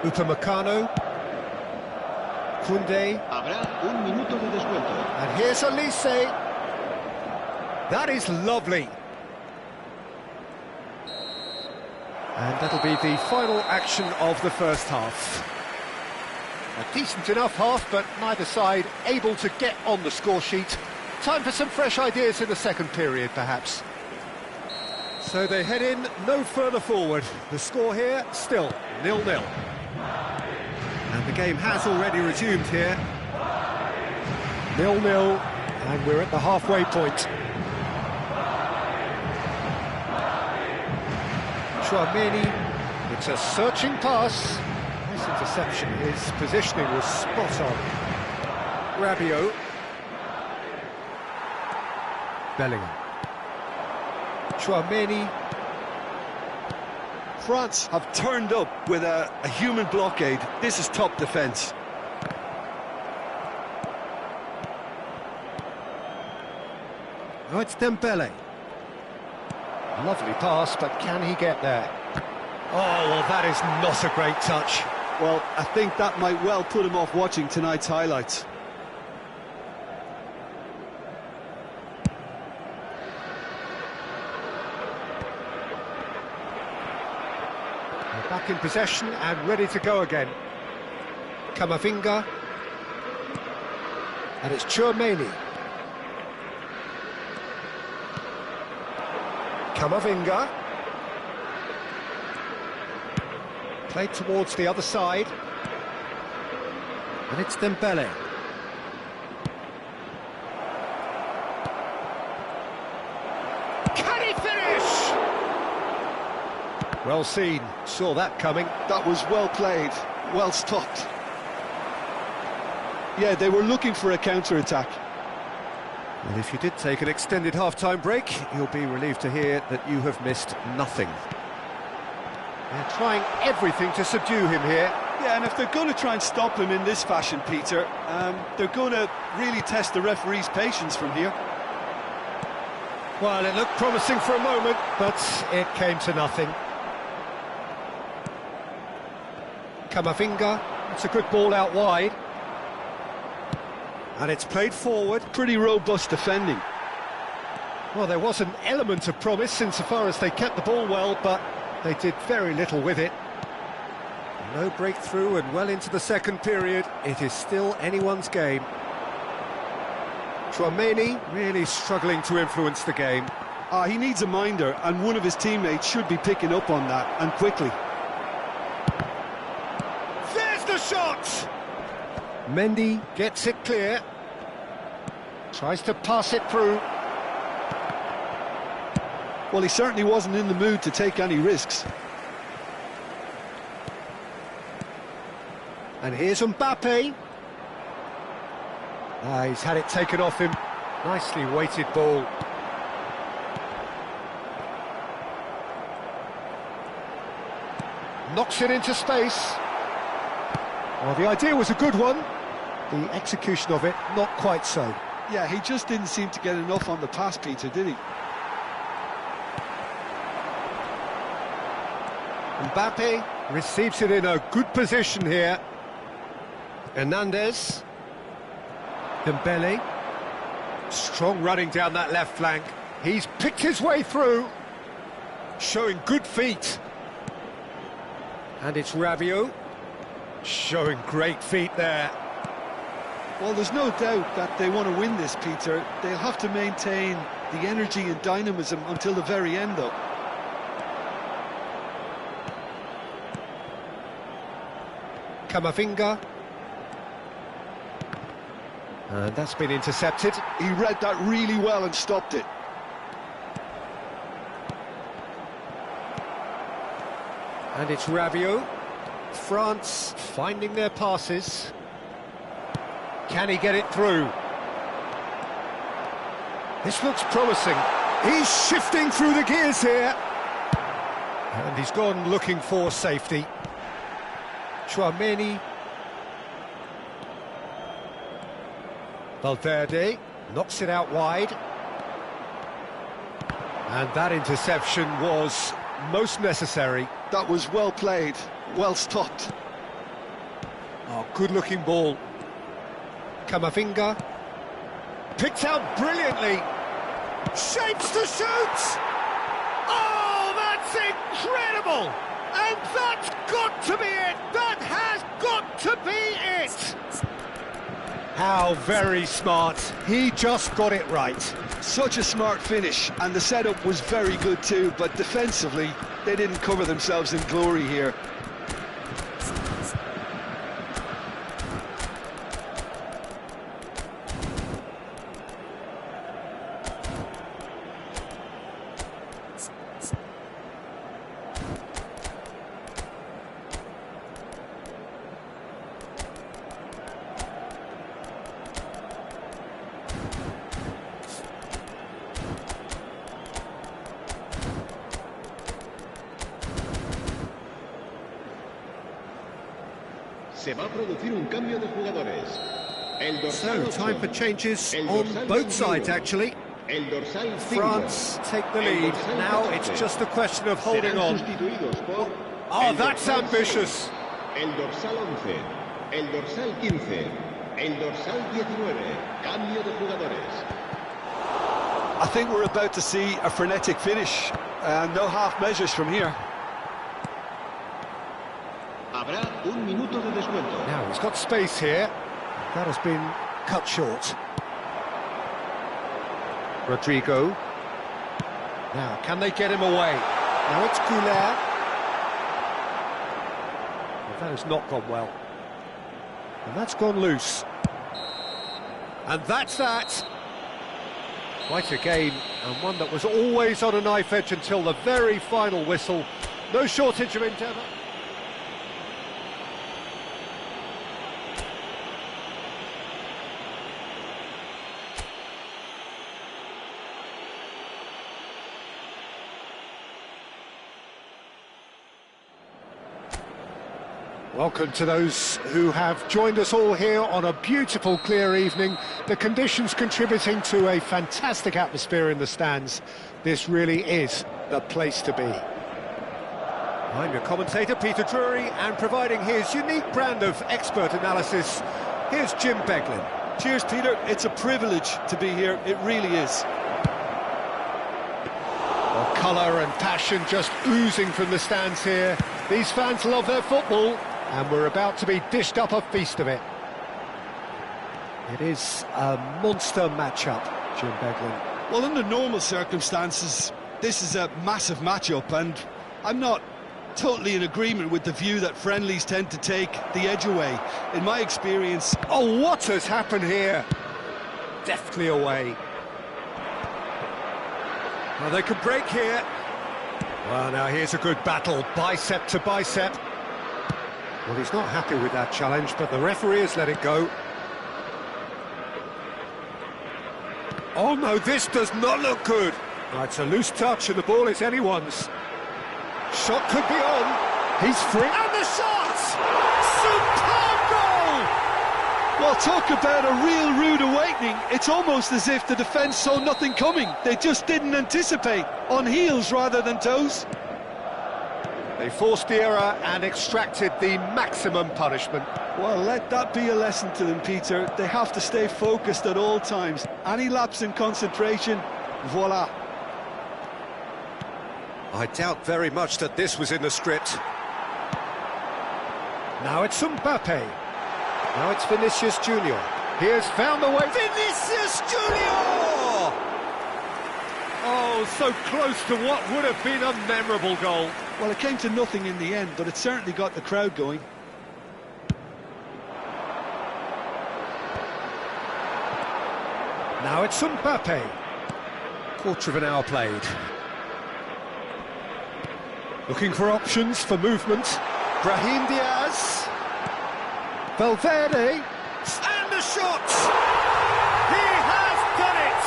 Upamecano. Koundé. Habrá un minuto de descuento. And here's Elise. That is lovely. And that'll be the final action of the first half. A decent enough half, but neither side able to get on the score sheet. Time for some fresh ideas in the second period, perhaps. So they head in no further forward. The score here, still 0-0. And the game has already resumed here. 0-0, and we're at the halfway point. Tchouaméni, it's a searching pass. Nice interception, his positioning was spot on. Rabiot. Bellingham. Tchouaméni. France have turned up with a human blockade. This is top defence. Oh, it's Dembele. Lovely pass, but can he get there? Oh, well, that is not a great touch. Well, I think that might well put him off watching tonight's highlights. They're back in possession and ready to go again. Camavinga. And it's Tchouaméni. Camavinga. Played towards the other side. And it's Dembele. Can he finish? Well seen, saw that coming. That was well played, well stopped. Yeah, they were looking for a counter-attack. Well, if you did take an extended half-time break, you'll be relieved to hear that you have missed nothing. They're trying everything to subdue him here. Yeah, and if they're going to try and stop him in this fashion, Peter, they're going to really test the referee's patience from here. Well, it looked promising for a moment, but it came to nothing. Camavinga, it's a good ball out wide. And it's played forward. Pretty robust defending. Well, there was an element of promise insofar as they kept the ball well, but they did very little with it. No breakthrough and well into the second period. It is still anyone's game. Tchouaméni really struggling to influence the game. He needs a minder, and one of his teammates should be picking up on that, and quickly. There's the shot! Mendy gets it clear. Tries to pass it through. Well, he certainly wasn't in the mood to take any risks. And here's Mbappe. He's had it taken off him. Nicely weighted ball. Knocks it into space. Well, the idea was a good one. The execution of it, not quite so. Yeah, he just didn't seem to get enough on the pass, Peter, did he? Mbappe receives it in a good position here. Hernandez. Dembele. Strong running down that left flank. He's picked his way through. Showing good feet. And it's Rabiot. Showing great feet there. Well, there's no doubt that they want to win this, Peter. They'll have to maintain the energy and dynamism until the very end, though. Camavinga. And that's been intercepted. He read that really well and stopped it. And it's Rabiot. France finding their passes. Can he get it through? This looks promising. He's shifting through the gears here. And he's gone looking for safety. Tchouaméni. Valverde knocks it out wide. And that interception was most necessary. That was well played, well stopped. Oh, good-looking ball. Kamavinga. Picked out brilliantly. Shapes to shoot! Oh, that's incredible! And that's got to be it! That has got to be it! How very smart. He just got it right. Such a smart finish, and the setup was very good too, but defensively, they didn't cover themselves in glory here. Se va a producir un cambio de jugadores. El dorsal So, time for changes on both sides, actually. El dorsal 5. France take the lead. Now it's just a question of holding Serán on. sustituidos por Oh, el that's dorsal ambitious. 6, el dorsal 11, el dorsal 15, el dorsal 19. Cambio de jugadores. I think we're about to see a frenetic finish, and no half measures from here. Habrá un minuto de descuento. Now he's got space here. That has been cut short. Rodrigo. Now, can they get him away? Now it's Goulart. Well, that has not gone well. And that's gone loose. And that's that. Quite a game, and one that was always on a knife edge until the very final whistle. No shortage of endeavour. Welcome to those who have joined us all here on a beautiful, clear evening. The conditions contributing to a fantastic atmosphere in the stands. This really is the place to be. I'm your commentator, Peter Drury, and providing his unique brand of expert analysis, here's Jim Beglin. Cheers, Peter. It's a privilege to be here. It really is. Well, colour and passion just oozing from the stands here. These fans love their football. And we're about to be dished up a feast of it. It is a monster matchup, Jim Beglin. Well, under normal circumstances, this is a massive matchup, and I'm not totally in agreement with the view that friendlies tend to take the edge away. In my experience... Oh, what has happened here? Deftly away. Well, they could break here. Well, now here's a good battle, bicep to bicep. Well, he's not happy with that challenge, but the referee has let it go. Oh, no, this does not look good. Oh, it's a loose touch, and the ball is anyone's. Shot could be on. He's free. And the shot! Superb goal! Well, talk about a real rude awakening. It's almost as if the defence saw nothing coming. They just didn't anticipate. On heels rather than toes. They forced the error and extracted the maximum punishment. Well, let that be a lesson to them, Peter. They have to stay focused at all times. Any lapse in concentration, voila. I doubt very much that this was in the script. Now it's Mbappe. Now it's Vinicius Junior. He has found the way. Vinicius Junior! Oh, so close to what would have been a memorable goal. Well, it came to nothing in the end, but it certainly got the crowd going. Now it's Mbappe. Quarter of an hour played. Looking for options for movement. Brahim Diaz. Valverde. And the shot! He has done it!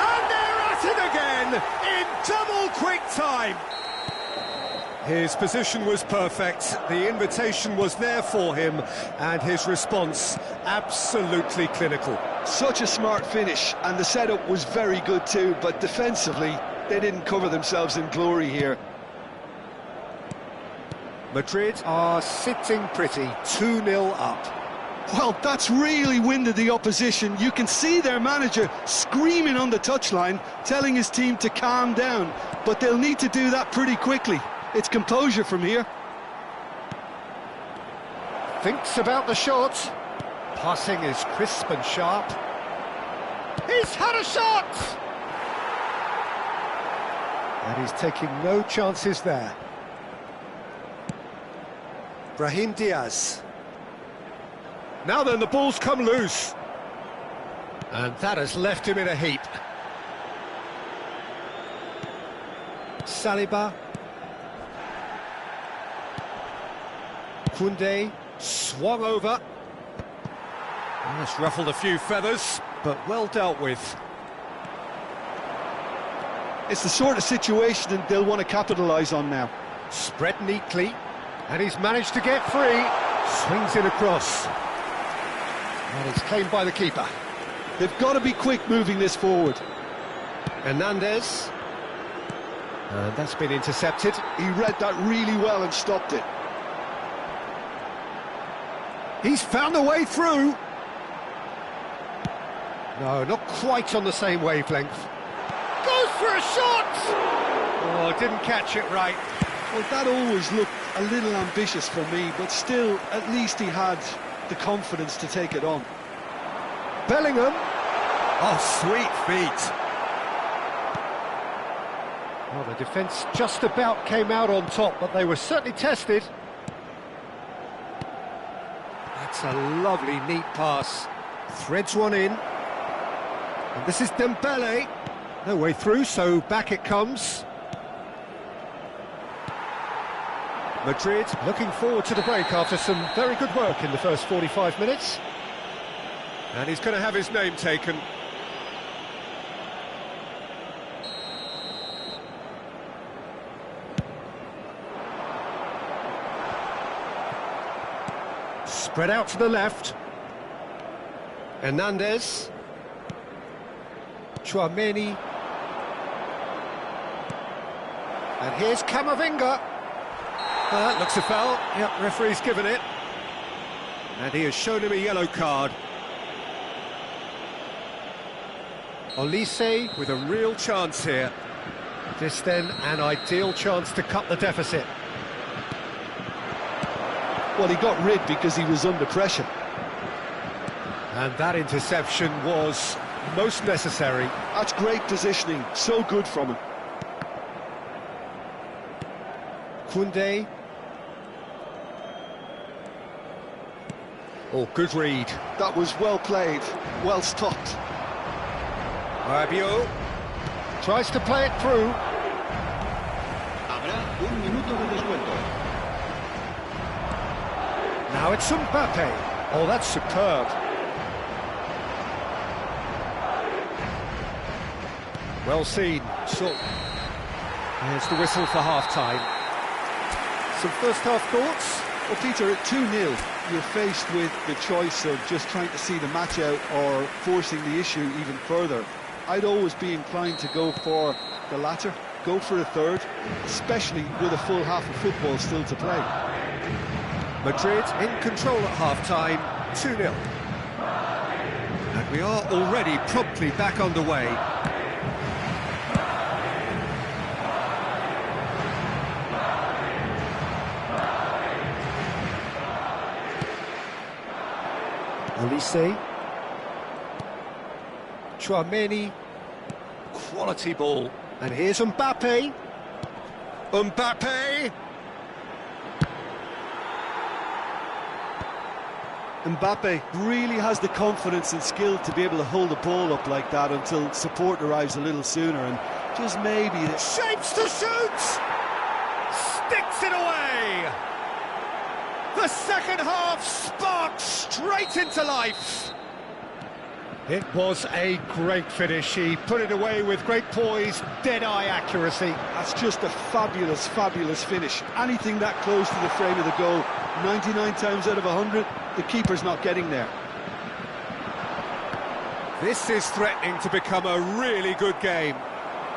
And they're at it again in double quick time. His position was perfect, the invitation was there for him, and his response absolutely clinical. Such a smart finish, and the setup was very good too, but defensively, they didn't cover themselves in glory here. Madrid are sitting pretty, 2-0 up. Well, that's really winded the opposition. You can see their manager screaming on the touchline, telling his team to calm down. But they'll need to do that pretty quickly. It's composure from here. Thinks about the shot. Passing is crisp and sharp. He's had a shot! And he's taking no chances there. Brahim Diaz. Now then, the ball's come loose. And that has left him in a heap. Saliba. Koundé swung over. That's ruffled a few feathers, but well dealt with. It's the sort of situation that they'll want to capitalise on now. Spread neatly, and he's managed to get free. Swings it across. And it's claimed by the keeper. They've got to be quick moving this forward. Hernandez. And that's been intercepted. He read that really well and stopped it. He's found a way through. No, not quite on the same wavelength. Goes for a shot! Oh, didn't catch it right. Well, that always looked a little ambitious for me, but still, at least he had the confidence to take it on. Bellingham. Oh, sweet feet. Well, the defence just about came out on top, but they were certainly tested. That's a lovely, neat pass. Threads one in. And this is Dembele. No way through, so back it comes. Madrid looking forward to the break after some very good work in the first 45 minutes. And he's going to have his name taken. Spread out to the left. Hernandez. Tchouaméni. And here's Camavinga. That looks a foul. Yep, referee's given it. And he has shown him a yellow card. Olise with a real chance here. This then an ideal chance to cut the deficit. Well, he got rid because he was under pressure. And that interception was most necessary. That's great positioning, so good from him. Koundé. Oh, good read. That was well played, well stopped. Rabiot tries to play it through. Habrá un minuto de descuento. Now it's Mbappe. Oh, that's superb. Well seen. So, here's the whistle for half-time. Some first-half thoughts? Well, Peter, at 2-0, you're faced with the choice of just trying to see the match out or forcing the issue even further. I'd always be inclined to go for the latter, go for a third, especially with a full half of football still to play. Madrid in control at half-time, 2-0. And we are already promptly back underway. Olise. Tchouaméni. Quality ball. And here's Mbappe. Mbappe! Mbappe really has the confidence and skill to be able to hold the ball up like that until support arrives a little sooner, and just maybe... Shapes to shoot! Sticks it away! The second half sparks straight into life! It was a great finish. He put it away with great poise, dead-eye accuracy. That's just a fabulous, fabulous finish. Anything that close to the frame of the goal, 99 times out of 100, the keeper's not getting there. This is threatening to become a really good game.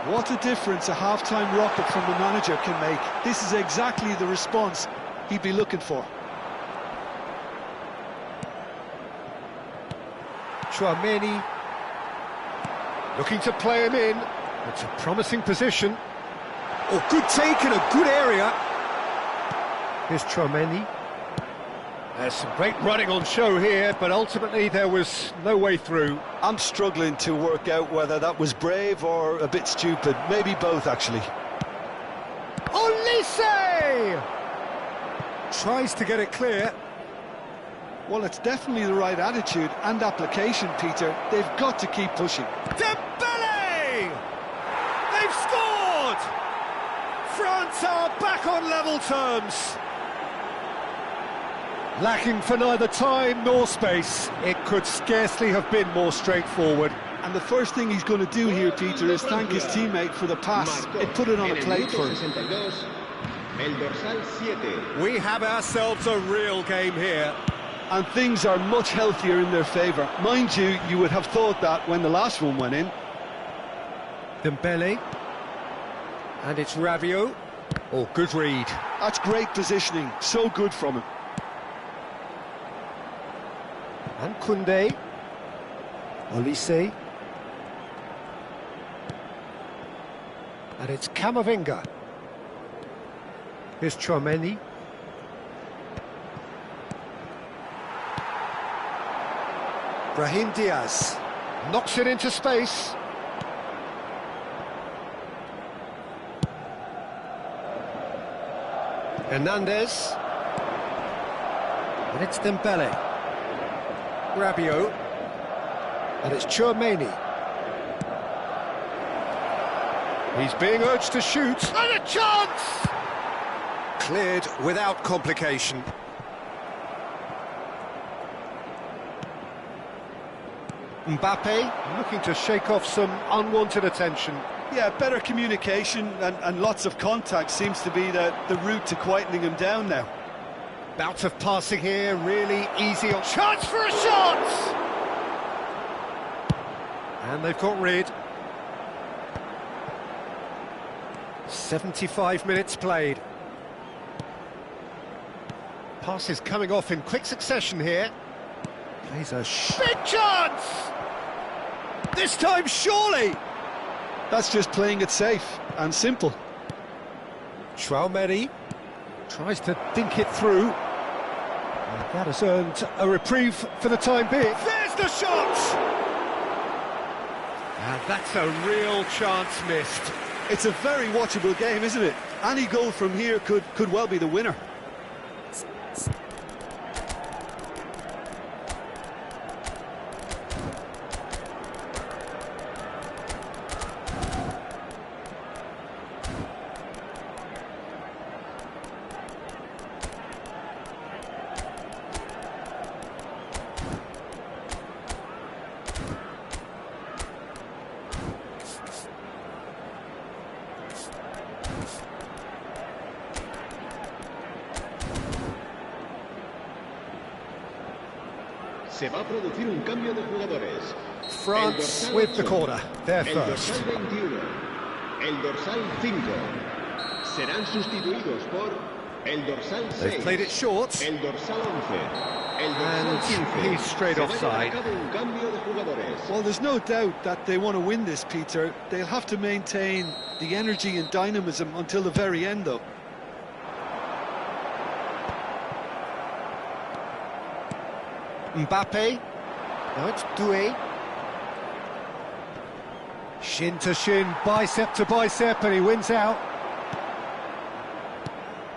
What a difference a half-time rocket from the manager can make. This is exactly the response he'd be looking for. Chouameni looking to play him in. It's a promising position. Oh, good take in a good area. Here's Chouameni. There's some great running on show here, but ultimately there was no way through. I'm struggling to work out whether that was brave or a bit stupid. Maybe both, actually. Olise! Tries to get it clear. Well, it's definitely the right attitude and application, Peter. They've got to keep pushing. Dembele! They've scored! France are back on level terms. Lacking for neither time nor space. It could scarcely have been more straightforward. And the first thing he's going to do here, Peter, is thank his teammate for the pass. It put it on a plate for him. We have ourselves a real game here. And things are much healthier in their favour. Mind you, you would have thought that when the last one went in. Dembele. And it's Rabiot. Oh, good read. That's great positioning. So good from him. And Koundé. Olise. And it's Camavinga. Here's Chouameni. Brahim Diaz knocks it into space. Hernandez. And it's Dembele. Rabiot. And it's Chouameni. He's being urged to shoot. And a chance! Cleared without complication. Mbappe looking to shake off some unwanted attention. Yeah, better communication and lots of contact seems to be the route to quietening him down now. Bout of passing here, really easy. Chance for a shot! And they've got rid. 75 minutes played. Passes coming off in quick succession here. Plays a big chance! This time, surely! That's just playing it safe and simple. Chouameni tries to dink it through. And that has earned a reprieve for the time being. There's the shot! And that's a real chance missed. It's a very watchable game, isn't it? Any goal from here could well be the winner. Se va a producir un cambio de jugadores. France with the corner, they're El first. dorsal 21, el dorsal 5. Serán sustituidos por el dorsal 6. They've played it short. El dorsal 11. El dorsal And 15. he's straight Se va offside. a un cambio de jugadores. Well, there's no doubt that they want to win this, Peter. They'll have to maintain the energy and dynamism until the very end, though. Mbappe. Now it's Doué. Shin to shin, bicep to bicep, and he wins out.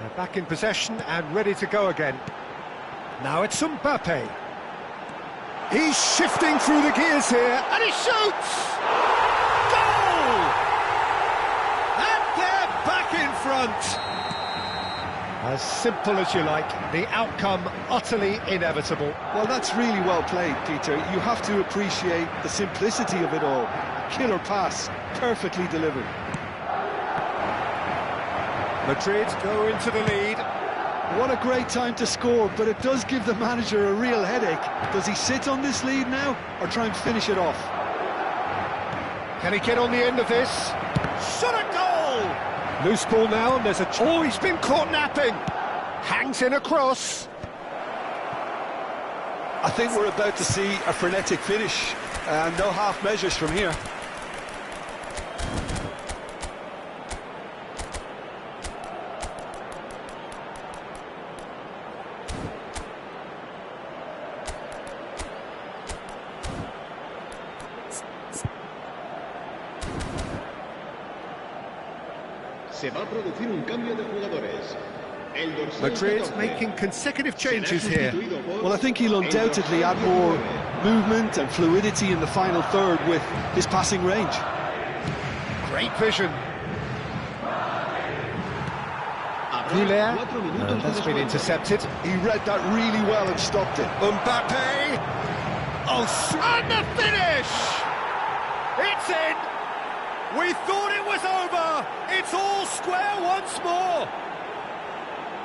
They're back in possession and ready to go again. Now it's Mbappe. He's shifting through the gears here, and he shoots! Goal! And they're back in front. As simple as you like, the outcome utterly inevitable. Well, that's really well played, Peter. You have to appreciate the simplicity of it all. Killer pass, perfectly delivered. Madrid go into the lead. What a great time to score, but it does give the manager a real headache. Does he sit on this lead now, or try and finish it off? Can he get on the end of this? Shot a goal! Loose ball now, and there's a... Oh, he's been caught napping! Hangs in a cross. I think we're about to see a frenetic finish, and no half measures from here. Se va a producir un cambio de jugadores. El dorsal Madrid 14 making consecutive será changes here. sustituido por Well, I think he'll el undoubtedly dorsal add more 19. movement and fluidity in the final third with his passing range. Great vision. Habrá Goulet, 4 minutos de that's been descuento. intercepted. He read that really well and stopped it. Mbappe. Oh, and the finish! It's in! We thought it was over! It's all square once more!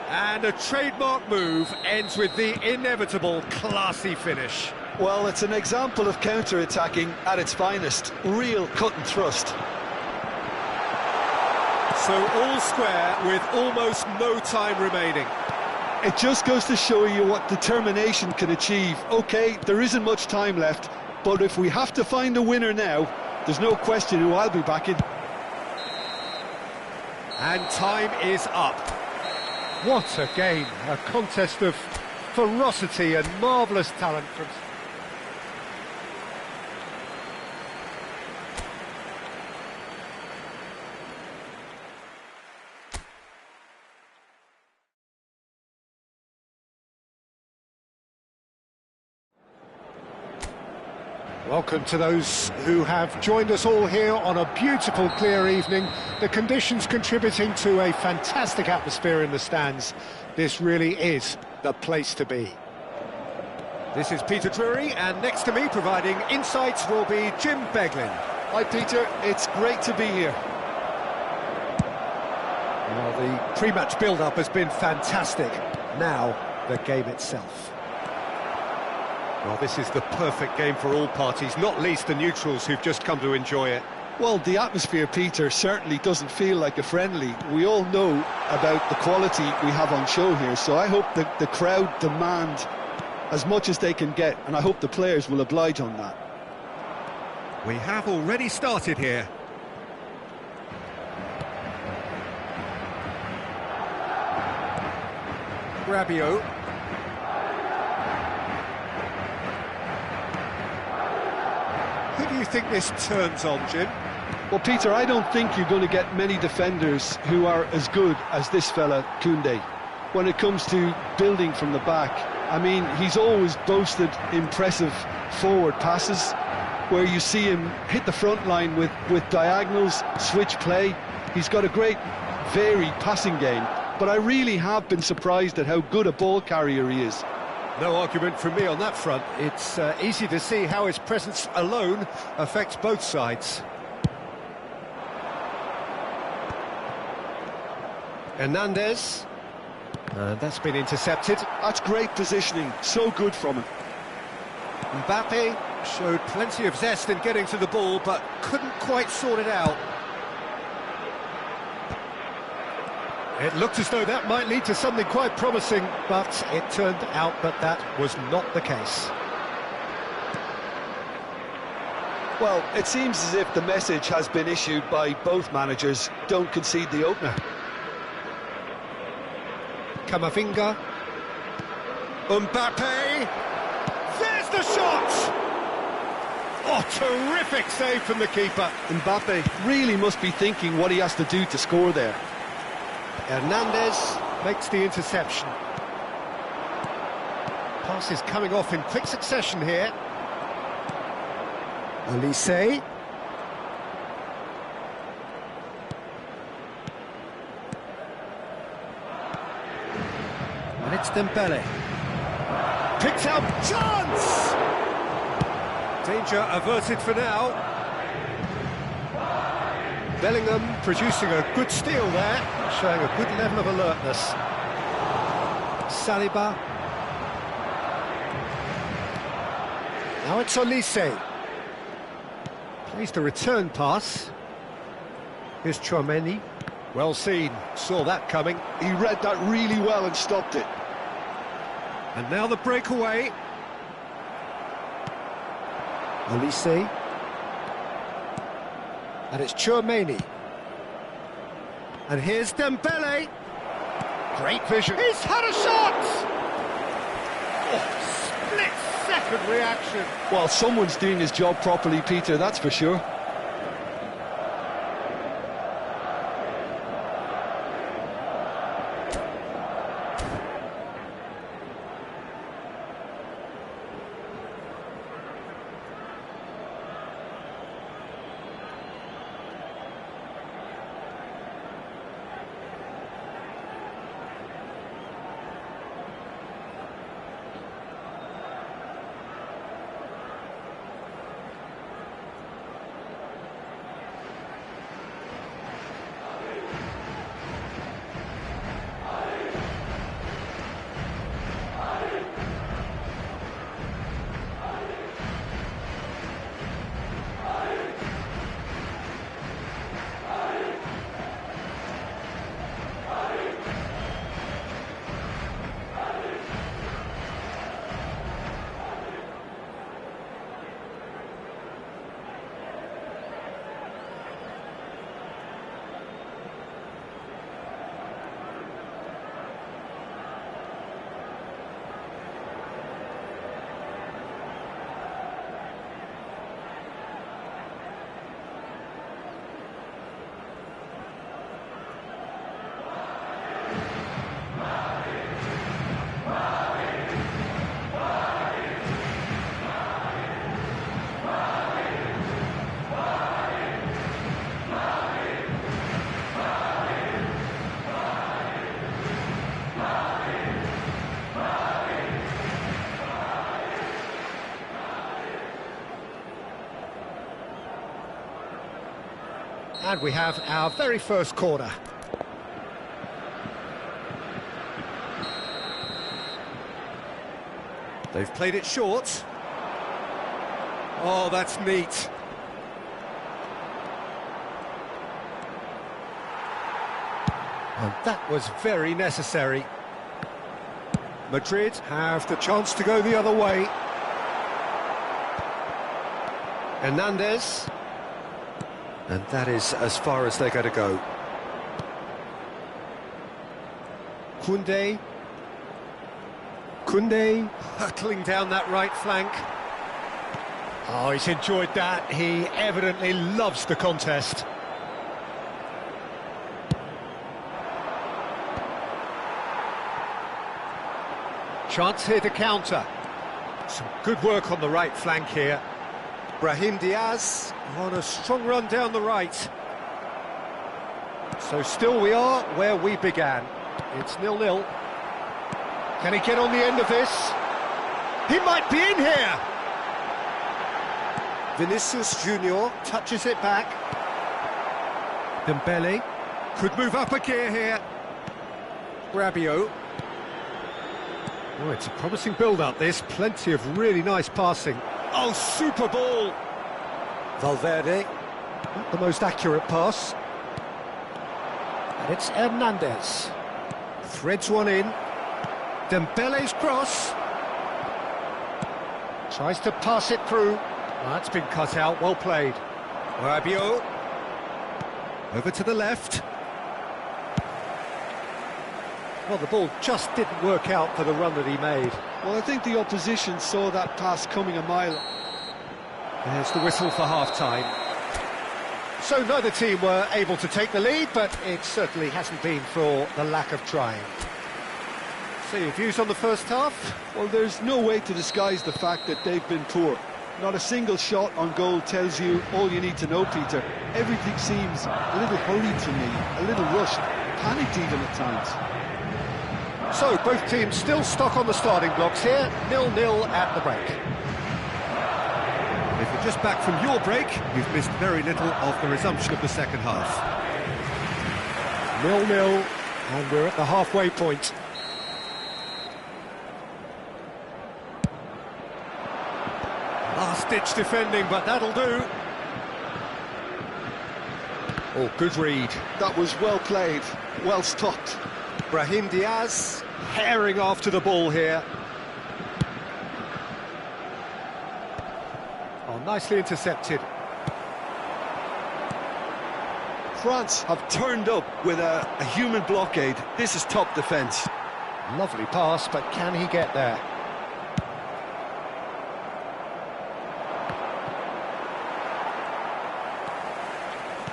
And a trademark move ends with the inevitable classy finish. Well, it's an example of counter-attacking at its finest. Real cut and thrust. So all square with almost no time remaining. It just goes to show you what determination can achieve. OK, there isn't much time left, but if we have to find a winner now, there's no question who I'll be backing. And time is up. What a game, a contest of ferocity and marvellous talent from... Welcome to those who have joined us all here on a beautiful, clear evening. The conditions contributing to a fantastic atmosphere in the stands. This really is the place to be. This is Peter Drury, and next to me providing insights will be Jim Beglin. Hi, Peter. It's great to be here. Well, the pre-match build-up has been fantastic. Now, the game itself. Well, this is the perfect game for all parties, not least the neutrals who've just come to enjoy it. Well, the atmosphere, Peter, certainly doesn't feel like a friendly. We all know about the quality we have on show here, so I hope that the crowd demand as much as they can get, and I hope the players will oblige on that. We have already started here. Rabiot. Who do you think this turns on, Jim? Well, Peter, I don't think you're going to get many defenders who are as good as this fella, Koundé, when it comes to building from the back. I mean, he's always boasted impressive forward passes, where you see him hit the front line with diagonals, switch play. He's got a great, varied passing game, but I really have been surprised at how good a ball carrier he is. No argument from me on that front. It's easy to see how his presence alone affects both sides. Hernandez. That's been intercepted. That's great positioning, so good from him. Mbappe showed plenty of zest in getting to the ball, but couldn't quite sort it out. It looked as though that might lead to something quite promising, but it turned out that that was not the case. Well, it seems as if the message has been issued by both managers: don't concede the opener. Camavinga. Mbappe. There's the shot! Oh, terrific save from the keeper. Mbappe really must be thinking what he has to do to score there. Hernandez makes the interception. Pass is coming off in quick succession here. Olise. And it's Dembele. Picks out chance! Danger averted for now. Bellingham producing a good steal there, showing a good level of alertness. Saliba. Now it's Olise. Plays the return pass. Here's Chouameni. Well seen, saw that coming. He read that really well and stopped it. And now the breakaway. Olise. And it's Chouameni. And here's Dembele. Great vision. He's had a shot! Oh, split-second reaction. Well, someone's doing his job properly, Peter, that's for sure. And we have our very first corner. They've played it short. Oh, that's neat. And that was very necessary. Madrid have the chance to go the other way. Hernandez. And that is as far as they're going to go. Koundé. Koundé hurtling down that right flank. Oh, he's enjoyed that. He evidently loves the contest. Chance here to counter. Some good work on the right flank here. Brahim Diaz on a strong run down the right. So still we are where we began. It's 0-0. Can he get on the end of this? He might be in here! Vinicius Junior touches it back. Dembele could move up a gear here. Rabiot. Oh, it's a promising build-up, this. Plenty of really nice passing. Oh, super ball! Valverde, not the most accurate pass. And it's Hernandez. Threads one in. Dembele's cross. Tries to pass it through. Oh, that's been cut out, well played. Rabiot. Over to the left. Well, the ball just didn't work out for the run that he made. Well, I think the opposition saw that pass coming a mile. There's the whistle for half-time. So neither team were able to take the lead, but it certainly hasn't been for the lack of trying. So your views on the first half? Well, there's no way to disguise the fact that they've been poor. Not a single shot on goal tells you all you need to know, Peter. Everything seems a little hurried to me, a little rushed, panicked even at times. So, both teams still stuck on the starting blocks here, 0-0 at the break. If you're just back from your break, you've missed very little of the resumption of the second half. 0-0, and we're at the halfway point. Last-ditch defending, but that'll do. Oh, good read. That was well played, well stopped. Brahim Diaz herring after the ball here. Oh, nicely intercepted. France have turned up with a human blockade. This is top defence. Lovely pass, but can he get there?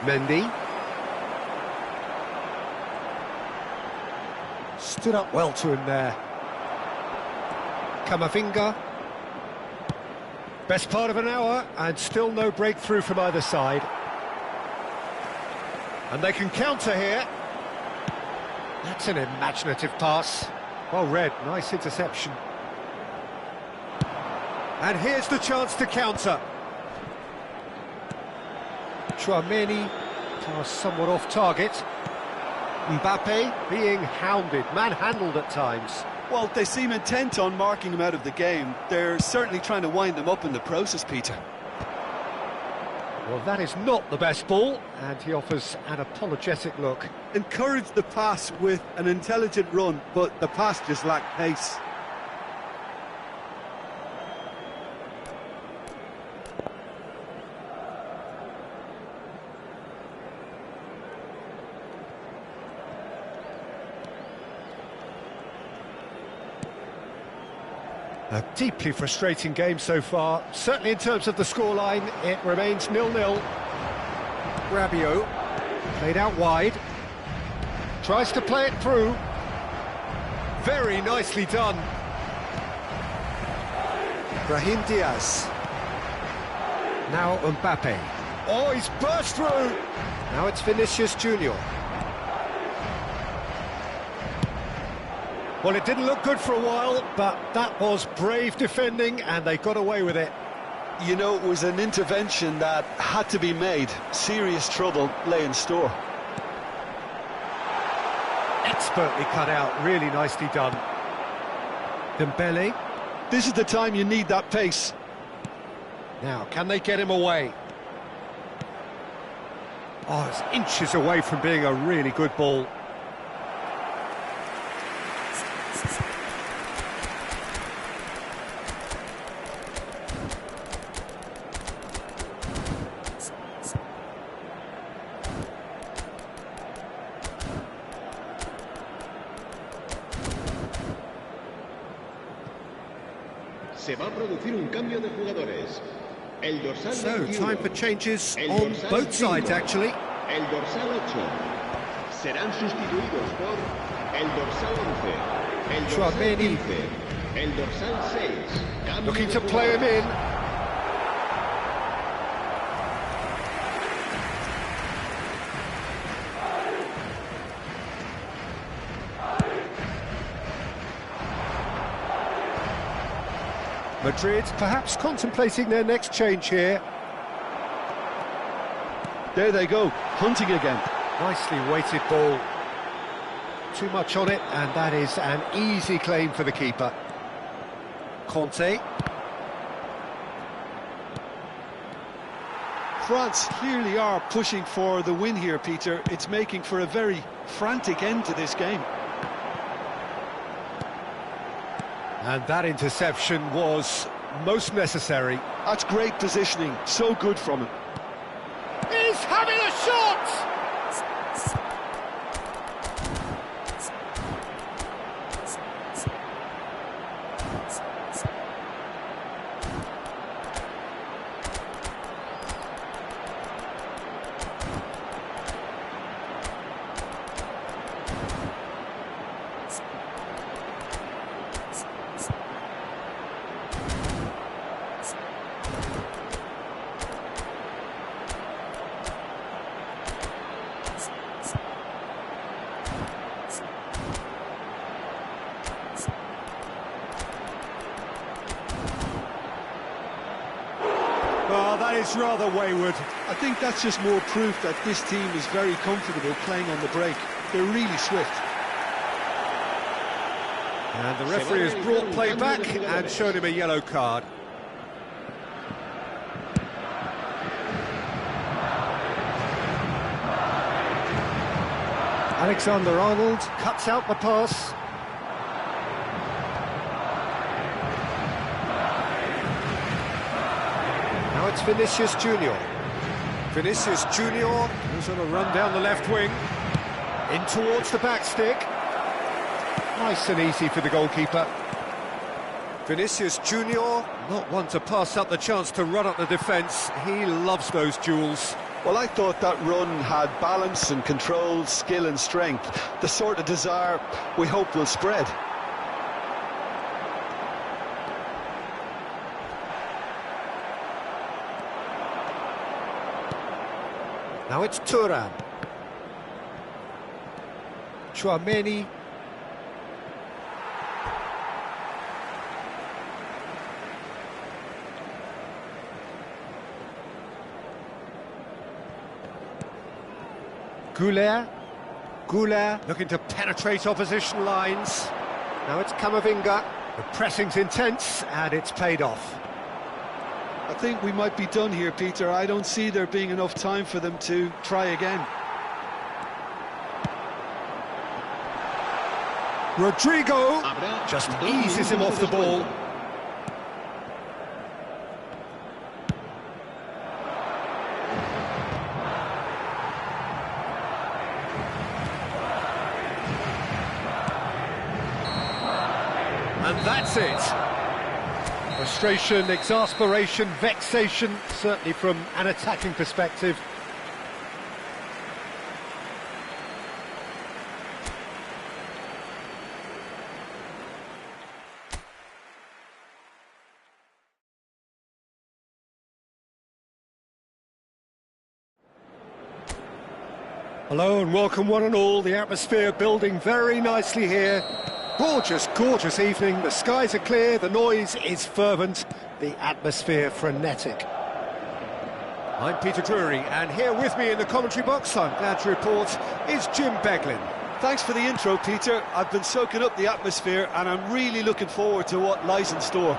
Mendy. Stood up well to him there. Camavinga. Best part of an hour, and still no breakthrough from either side. And they can counter here. That's an imaginative pass. Well read, nice interception. And here's the chance to counter. Chouameni, pass somewhat off target. Mbappe being hounded, manhandled at times. Well, they seem intent on marking him out of the game. They're certainly trying to wind him up in the process, Peter. Well, that is not the best ball, and he offers an apologetic look. Encouraged the pass with an intelligent run, but the pass just lacked pace. A deeply frustrating game so far. Certainly in terms of the scoreline, it remains 0-0. Rabiot, played out wide. Tries to play it through. Very nicely done. Brahim Diaz. Now Mbappe. Oh, he's burst through! Now it's Vinicius Junior. Well, it didn't look good for a while, but that was brave defending, and they got away with it. You know, it was an intervention that had to be made. Serious trouble lay in store. Expertly cut out, really nicely done. Dembele. This is the time you need that pace. Now, can they get him away? Oh, it's inches away from being a really good ball. Se va a producir un cambio de jugadores. El dorsal So, 21, time for changes el on dorsal both 5, sides, actually. El dorsal 8 serán sustituidos por el dorsal 11, el dorsal Chouameni. 15, el dorsal 6. Cambio Looking de to play him jugadores. in. Madrid perhaps contemplating their next change here. There they go, hunting again. Nicely weighted ball. Too much on it, and that is an easy claim for the keeper. Conte. France clearly are pushing for the win here, Peter. It's making for a very frantic end to this game. And that interception was most necessary. That's great positioning, so good from him. He's having a shot! Oh, that is rather wayward. I think that's just more proof that this team is very comfortable playing on the break. They're really swift. And the referee has brought play back and shown him a yellow card. Alexander-Arnold cuts out the pass. Now it's Vinicius Junior. Vinicius Junior goes on a run down the left wing. In towards the back stick. Nice and easy for the goalkeeper. Vinicius Junior, not one to pass up the chance to run up the defence. He loves those duels. Well, I thought that run had balance and control, skill and strength. The sort of desire we hope will spread. Now it's Thuram. Chouameni. Goulet looking to penetrate opposition lines. Now it's Camavinga. The pressing's intense and it's paid off. I think we might be done here, Peter. I don't see there being enough time for them to try again. Rodrigo just eases him off the ball. And that's it. Frustration, exasperation, vexation, certainly from an attacking perspective. Hello and welcome one and all. The atmosphere building very nicely here. Gorgeous, gorgeous evening. The skies are clear, the noise is fervent, the atmosphere frenetic. I'm Peter Drury, and here with me in the commentary box, I'm glad to report, is Jim Beglin. Thanks for the intro, Peter. I've been soaking up the atmosphere and I'm really looking forward to what lies in store.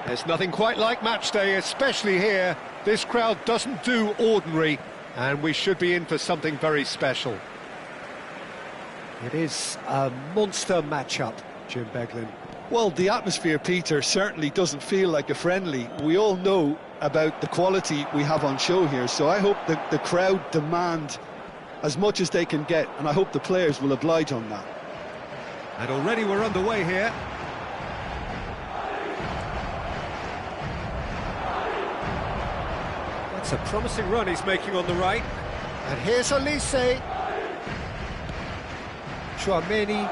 There's nothing quite like match day, especially here. This crowd doesn't do ordinary, and we should be in for something very special. It is a monster matchup, Jim Beglin. Well, the atmosphere, Peter, certainly doesn't feel like a friendly. We all know about the quality we have on show here, so I hope that the crowd demand as much as they can get, and I hope the players will oblige on that. And already we're underway here. That's a promising run he's making on the right. And here's Olise. Chouameni.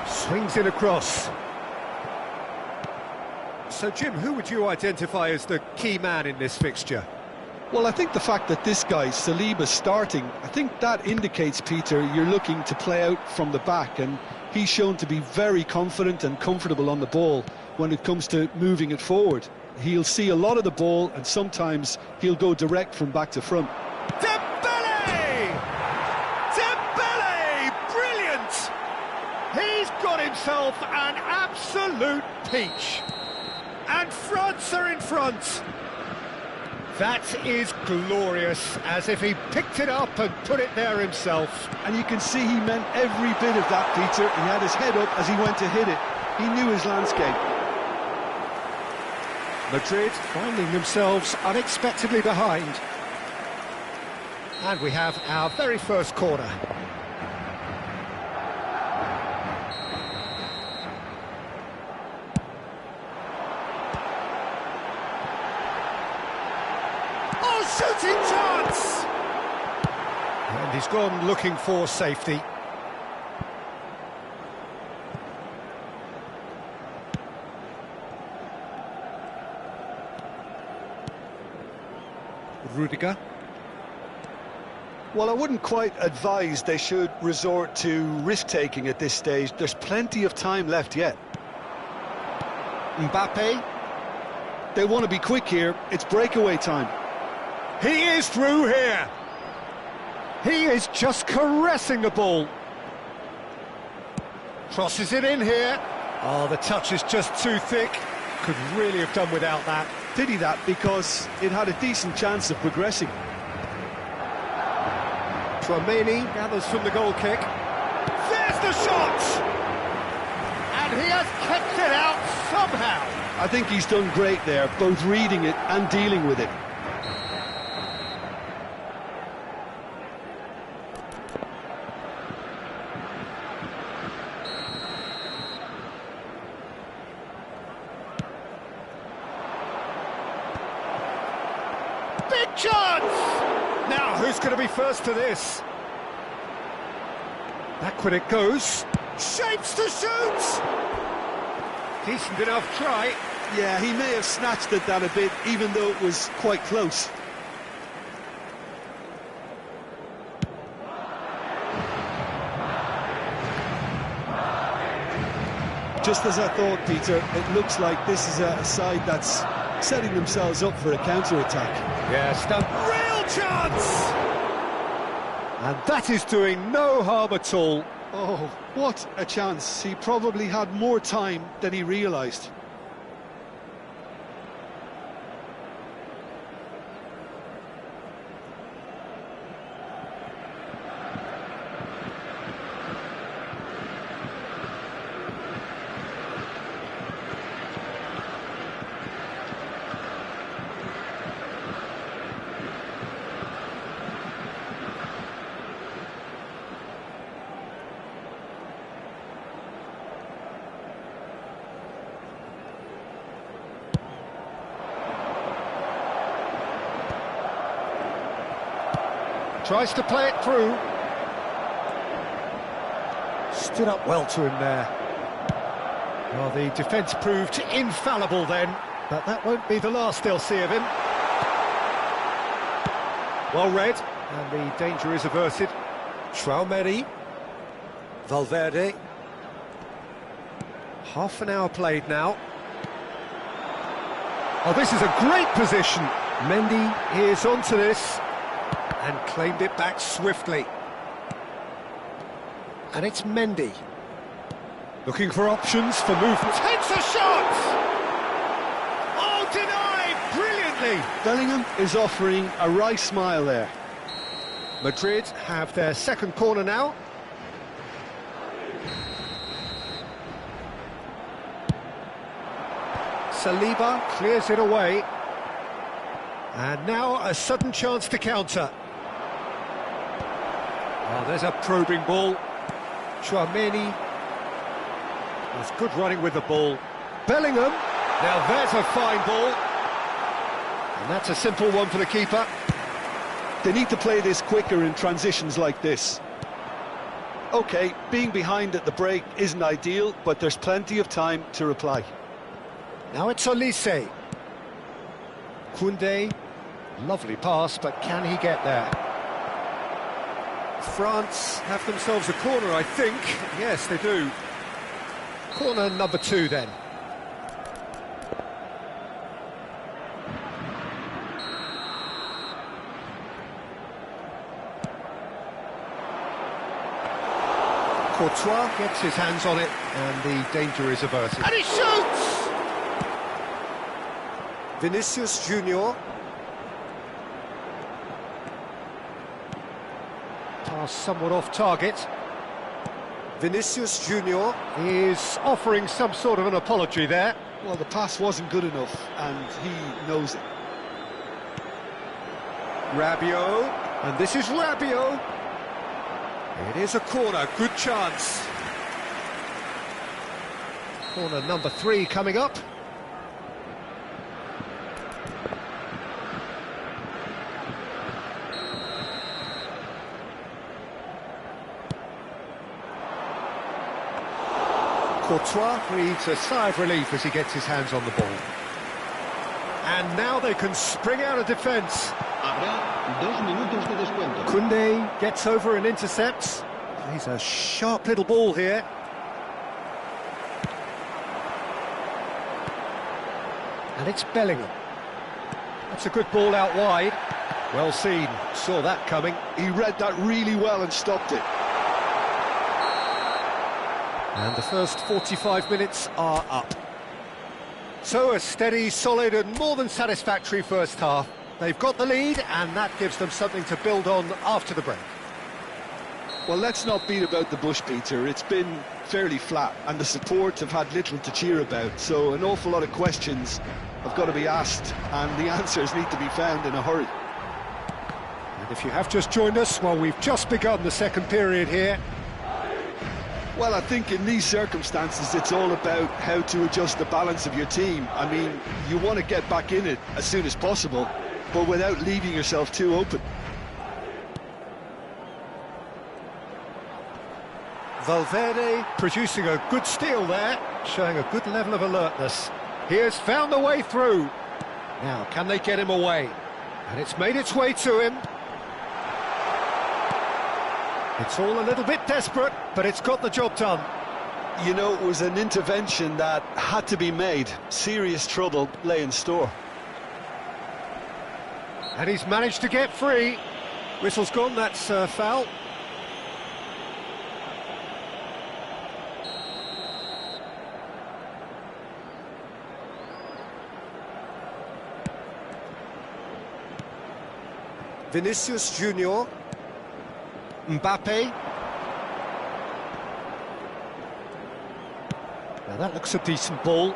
Swings it across. So, Jim, who would you identify as the key man in this fixture? Well, I think the fact that this guy, Saliba's starting, I think that indicates, Peter, you're looking to play out from the back, and he's shown to be very confident and comfortable on the ball when it comes to moving it forward. He'll see a lot of the ball, and sometimes he'll go direct from back to front. Dembele! Dembele! Brilliant! He's got himself an absolute peach. And France are in front. That is glorious, as if he picked it up and put it there himself. And you can see he meant every bit of that, Peter. He had his head up as he went to hit it. He knew his landscape. Madrid finding themselves unexpectedly behind. And we have our very first corner. Oh, shooting chance! And he's gone looking for safety. Rudiger. Well, I wouldn't quite advise they should resort to risk-taking at this stage. There's plenty of time left yet. Mbappe. They want to be quick here. It's breakaway time. He is through here. He is just caressing the ball. Crosses it in here. Oh, the touch is just too thick. Could really have done without that. Pity that, because it had a decent chance of progressing. Tchouaméni gathers from the goal kick. There's the shot! And he has kept it out somehow. I think he's done great there, both reading it and dealing with it. Big chance! Now, who's going to be first to this? Back when it goes. Shapes to shoot! Decent enough try. Yeah, he may have snatched at that a bit, even though it was quite close. Just as I thought, Peter, it looks like this is a side that's setting themselves up for a counter-attack. Yes, a real chance! And that is doing no harm at all. Oh, what a chance. He probably had more time than he realised. Tries to play it through. Stood up well to him there. Well, the defence proved infallible then, but that won't be the last they'll see of him. Well read, and the danger is averted. Tchouaméni. Valverde. Half an hour played now. Oh, this is a great position. Mendy is onto this. And claimed it back swiftly. And it's Mendy. Looking for options for movement. Takes a shot! Oh, denied! Brilliantly! Bellingham is offering a wry smile there. Madrid have their second corner now. Saliba clears it away. And now a sudden chance to counter. Oh, there's a probing ball. Tchouaméni. There's good running with the ball. Bellingham. Now there's a fine ball. And that's a simple one for the keeper. They need to play this quicker in transitions like this. OK, being behind at the break isn't ideal, but there's plenty of time to reply. Now it's Olise. Koundé. Lovely pass, but can he get there? France have themselves a corner, I think. Yes, they do. Corner number 2, then. Courtois gets his hands on it, and the danger is averted. And he shoots! Vinicius Junior. Pass somewhat off target. Vinicius Junior is offering some sort of an apology there. Well, the pass wasn't good enough, and he knows it. Rabiot, and this is Rabiot. It is a corner, good chance. Corner number 3 coming up. Courtois breathes a sigh of relief as he gets his hands on the ball. And now they can spring out of defence. Habrá 2 minutos de descuento. Koundé gets over and intercepts. He's a sharp little ball here. And it's Bellingham. That's a good ball out wide. Well seen, saw that coming. He read that really well and stopped it. And the first 45 minutes are up. So a steady, solid and more than satisfactory first half. They've got the lead and that gives them something to build on after the break. Well, let's not beat about the bush, Peter. It's been fairly flat and the support have had little to cheer about. So an awful lot of questions have got to be asked and the answers need to be found in a hurry. And if you have just joined us, well, we've just begun the second period here. Well, I think in these circumstances, it's all about how to adjust the balance of your team. I mean, you want to get back in it as soon as possible, but without leaving yourself too open. Valverde producing a good steal there, showing a good level of alertness. He has found the way through. Now, can they get him away? And it's made its way to him. It's all a little bit desperate, but it's got the job done. You know, it was an intervention that had to be made. Serious trouble lay in store. And he's managed to get free. Whistle's gone, that's foul. Vinicius Junior. Mbappe. Now that looks a decent ball.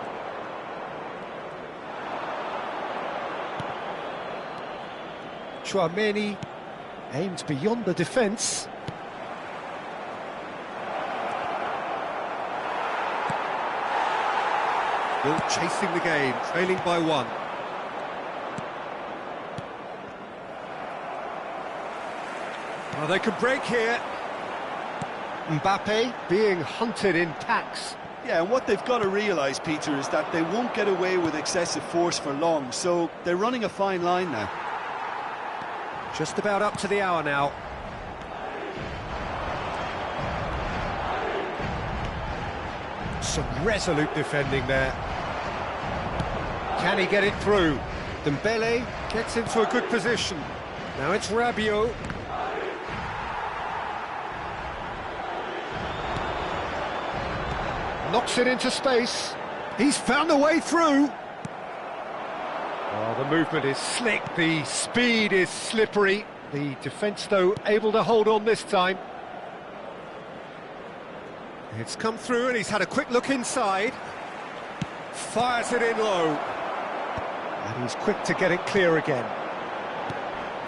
Chouameni aims beyond the defence. Still chasing the game, trailing by one. Well, they can break here. Mbappe being hunted in packs. Yeah, and what they've got to realise, Peter, is that they won't get away with excessive force for long, so they're running a fine line now. Just about up to the hour now. Some resolute defending there. Can he get it through? Dembele gets into a good position. Now it's Rabiot. Knocks it into space. He's found a way through. Oh, the movement is slick, the speed is slippery. The defence, though, able to hold on this time. It's come through and he's had a quick look inside. Fires it in low. And he's quick to get it clear again.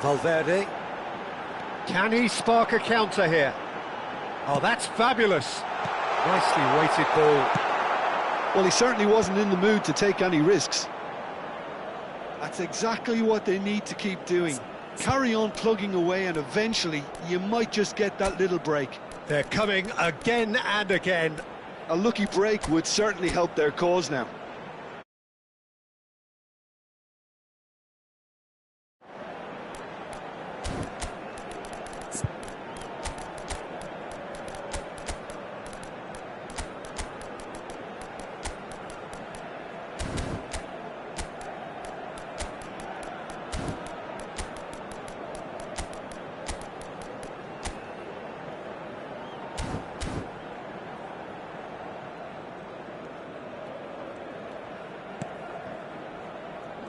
Valverde. Can he spark a counter here? Oh, that's fabulous. Nicely weighted ball. Well, he certainly wasn't in the mood to take any risks. That's exactly what they need to keep doing. Carry on plugging away and eventually you might just get that little break. They're coming again and again. A lucky break would certainly help their cause now.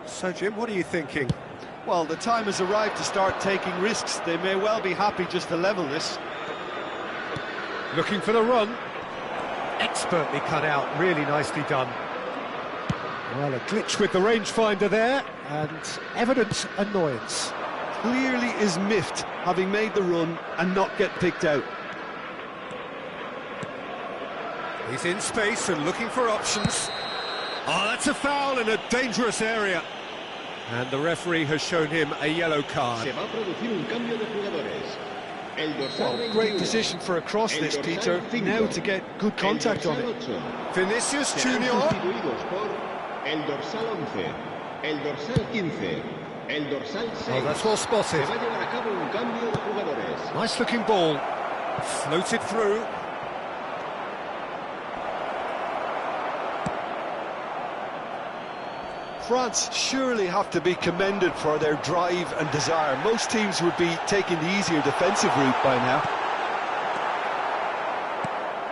So, Jim, what are you thinking? Well, the time has arrived to start taking risks. They may well be happy just to level this. Looking for the run. Expertly cut out, really nicely done. Well, a glitch with the rangefinder there, and evident annoyance. Clearly is miffed, having made the run and not get picked out. He's in space and looking for options. Oh, that's a foul in a dangerous area. And the referee has shown him a yellow card. Well, great position for a cross this, Peter. Now to get good contact on it. Vinicius Junior. Oh, that's well spotted. Nice looking ball. Floated through. France surely have to be commended for their drive and desire. Most teams would be taking the easier defensive route by now.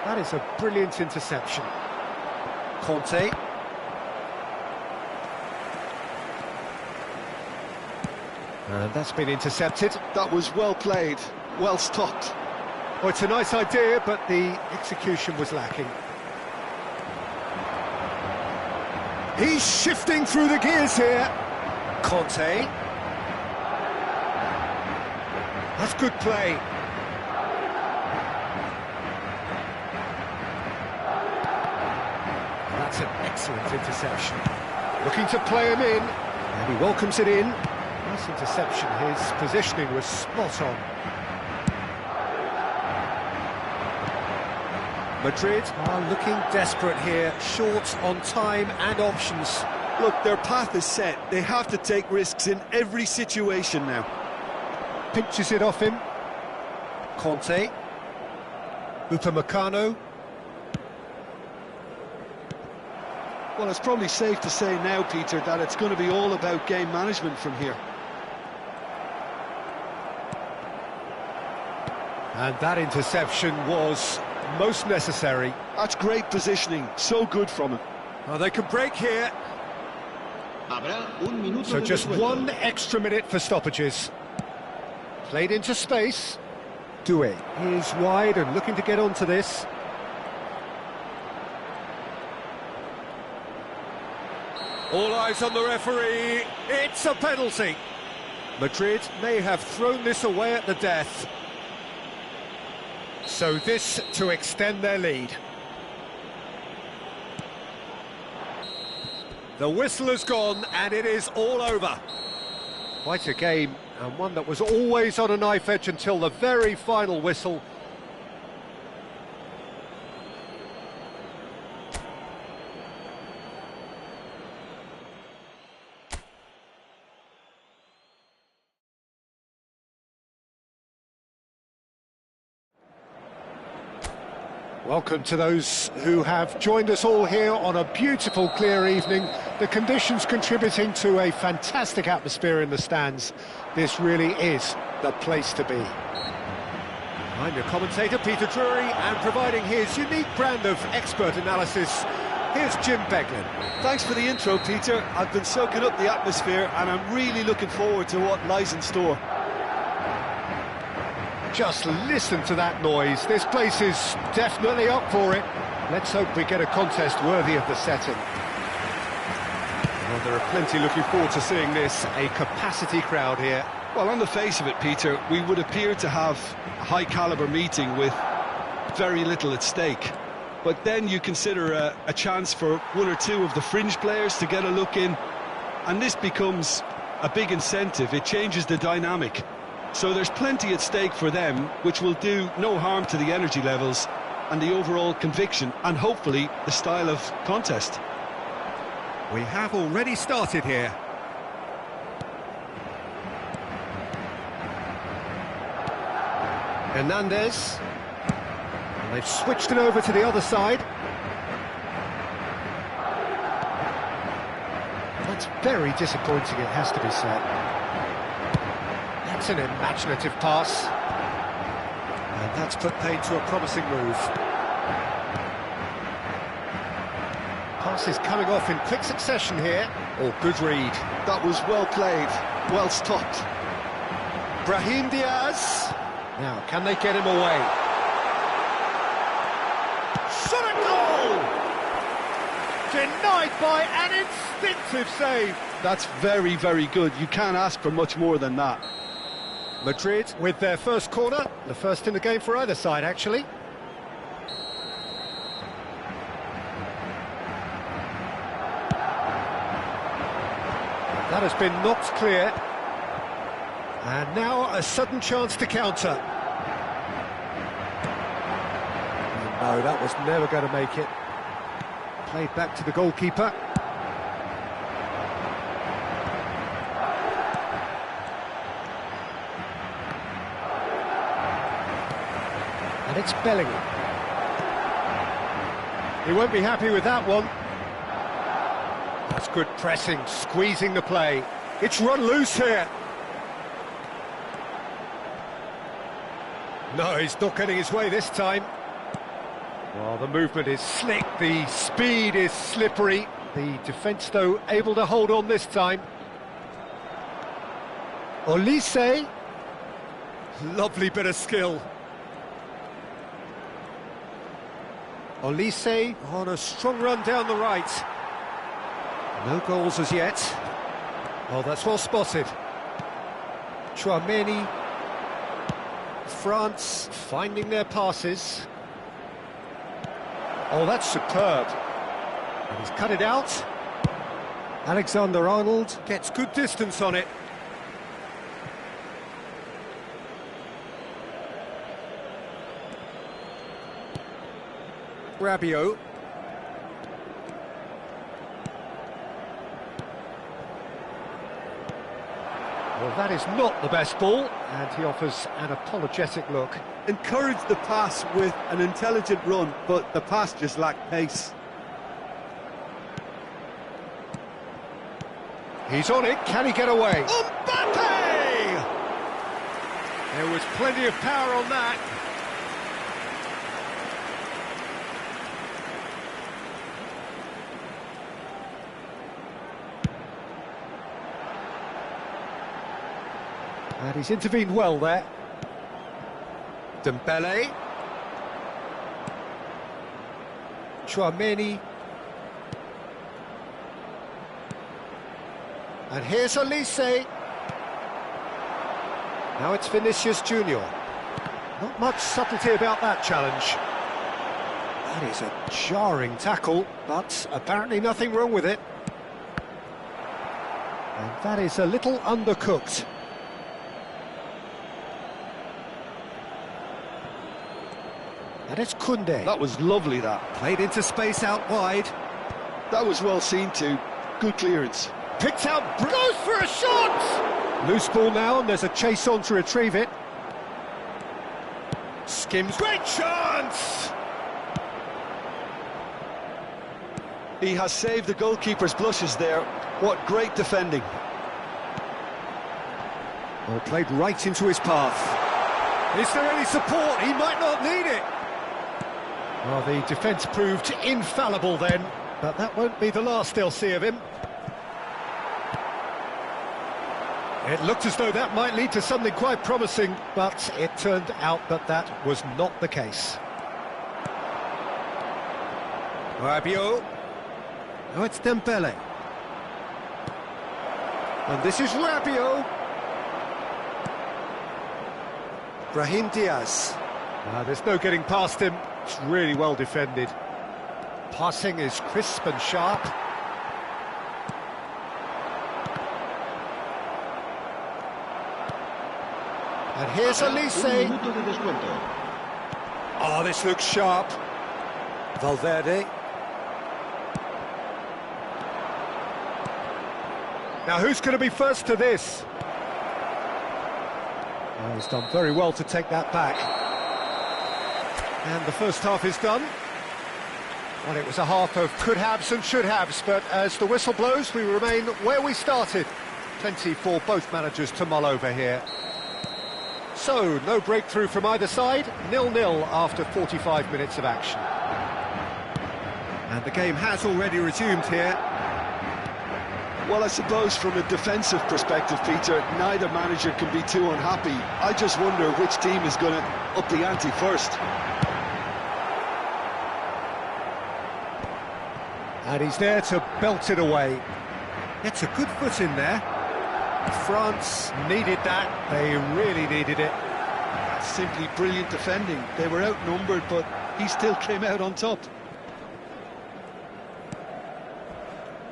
That is a brilliant interception. Conte. And that's been intercepted. That was well played, well stopped. Well, it's a nice idea, but the execution was lacking. He's shifting through the gears here. Conte. That's good play. That's an excellent interception. Looking to play him in, and he welcomes it in. Nice interception, his positioning was spot on. Madrid are looking desperate here, short on time and options. Look, their path is set. They have to take risks in every situation now. Pinches it off him. Conte. Upamecano. Well, it's probably safe to say now, Peter, that it's going to be all about game management from here. And that interception was most necessary. That's great positioning, so good from him. Well, they can break here. So just one extra minute for stoppages. Played into space. Doué is wide and looking to get onto this. All eyes on the referee. It's a penalty. Madrid may have thrown this away at the death. So this to extend their lead. The whistle has gone and it is all over. Quite a game, and one that was always on a knife edge until the very final whistle. Welcome to those who have joined us all here on a beautiful, clear evening. The conditions contributing to a fantastic atmosphere in the stands. This really is the place to be. I'm your commentator, Peter Drury, and providing his unique brand of expert analysis, here's Jim Beglin. Thanks for the intro, Peter. I've been soaking up the atmosphere, and I'm really looking forward to what lies in store. Just listen to that noise. This place is definitely up for it. Let's hope we get a contest worthy of the setting. Well, there are plenty looking forward to seeing this. A capacity crowd here. Well, on the face of it, Peter, we would appear to have a high-caliber meeting with very little at stake. But then you consider a chance for one or two of the fringe players to get a look in, and this becomes a big incentive. It changes the dynamic. So there's plenty at stake for them, which will do no harm to the energy levels and the overall conviction and hopefully the style of contest. We have already started here. Hernandez. And they've switched it over to the other side. That's very disappointing, it has to be said. That's an imaginative pass. And that's put paid to a promising move. Pass is coming off in quick succession here. Oh, good read. That was well played, well stopped. Brahim Diaz. Now, can they get him away? Shot a goal! Denied by an instinctive save. That's very, very good. You can't ask for much more than that. Madrid with their first corner, the first in the game for either side, actually. That has been knocked clear. And now a sudden chance to counter. No, that was never going to make it. Played back to the goalkeeper. And it's Bellingham. He won't be happy with that one. That's good pressing, squeezing the play. It's run loose here. No, he's not getting his way this time. Well, the movement is slick, the speed is slippery. The defence, though, able to hold on this time. Olise. Lovely bit of skill. Olise on a strong run down the right. No goals as yet. Oh, that's well spotted. Chouameni. France finding their passes. Oh, that's superb. And he's cut it out. Alexander-Arnold gets good distance on it. Rabiot. Well, that is not the best ball, and he offers an apologetic look. Encouraged the pass with an intelligent run, but the pass just lacked pace. He's on it, can he get away? Mbappe! There was plenty of power on that. And he's intervened well there. Dembele. Chouameni. And here's Olise. Now it's Vinicius Junior. Not much subtlety about that challenge. That is a jarring tackle, but apparently nothing wrong with it. And that is a little undercooked. And it's Koundé. That was lovely, that. Played into space out wide. That was well seen too. Good clearance. Picked out, goes for a shot! Loose ball now, and there's a chase on to retrieve it. Skims, great chance! He has saved the goalkeeper's blushes there. What great defending. Well, played right into his path. Is there any support? He might not need it. Well, the defence proved infallible then, but that won't be the last they'll see of him. It looked as though that might lead to something quite promising, but it turned out that that was not the case. Rabiot. Oh, it's Dembele. And this is Rabiot. Brahim Diaz. There's no getting past him. It's really well defended. Passing is crisp and sharp. And here's Olise. Oh, this looks sharp. Valverde. Now, who's going to be first to this? Oh, he's done very well to take that back. And the first half is done. Well, it was a half of could-haves and should-haves, but as the whistle blows, we remain where we started. Plenty for both managers to mull over here. So, no breakthrough from either side, 0-0 after 45 minutes of action. And the game has already resumed here. Well, I suppose from a defensive perspective, Peter, neither manager can be too unhappy. I just wonder which team is going to up the ante first. And he's there to belt it away. Gets a good foot in there. France needed that. They really needed it. That's simply brilliant defending. They were outnumbered, but he still came out on top.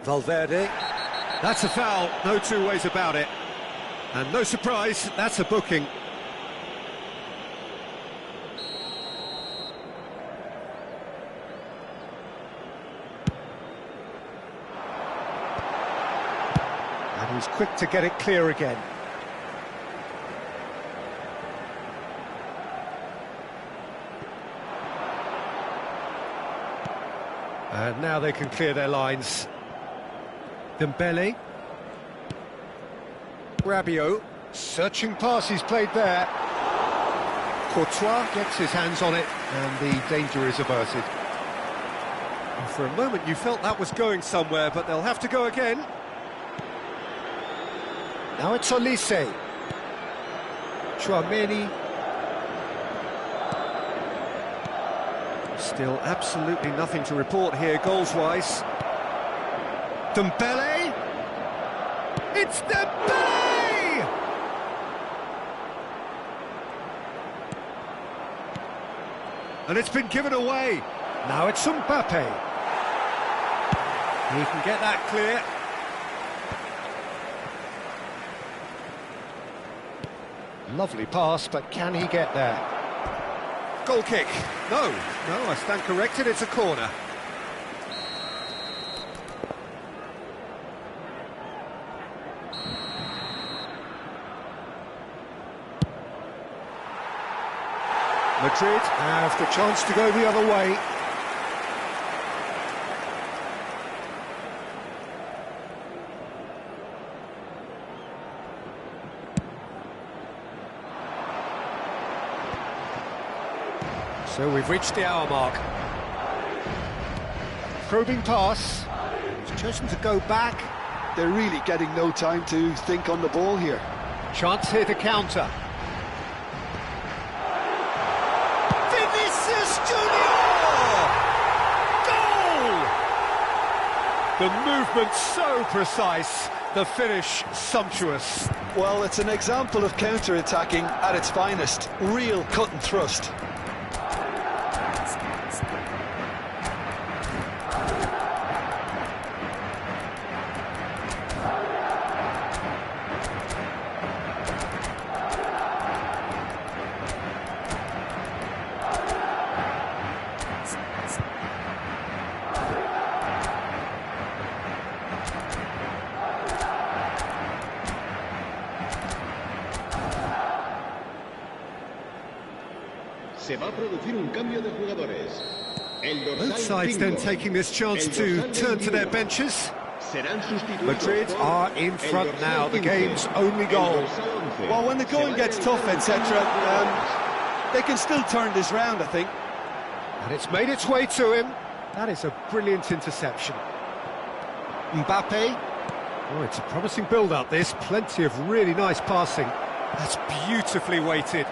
Valverde. That's a foul, no two ways about it. And no surprise, that's a booking. And he's quick to get it clear again. And now they can clear their lines. Dembele. Rabiot. Searching pass he's played there. Courtois gets his hands on it. and the danger is averted. And for a moment you felt that was going somewhere, but they'll have to go again. Now it's Olise. Chouameni. Still absolutely nothing to report here goals-wise. Dembele! It's Dembele! And it's been given away. Now it's Mbappe. He can get that clear. Lovely pass, but can he get there? Goal kick. No, I stand corrected, it's a corner. Madrid have the chance to go the other way. So we've reached the hour mark. Probing pass. He's chosen to go back. They're really getting no time to think on the ball here. Chance here to counter. Vinicius Junior! Goal! The movement so precise, the finish sumptuous. Well, it's an example of counter-attacking at its finest. Real cut and thrust. Se va a producir un cambio de jugadores. Both sides then taking this chance to turn to their benches. Madrid are in front now, the game's only goal. Well, when the going gets tough, etc., they can still turn this round, I think. And it's made its way to him. That is a brilliant interception. Mbappe. Oh, it's a promising build-up, this. Plenty of really nice passing. That's beautifully weighted.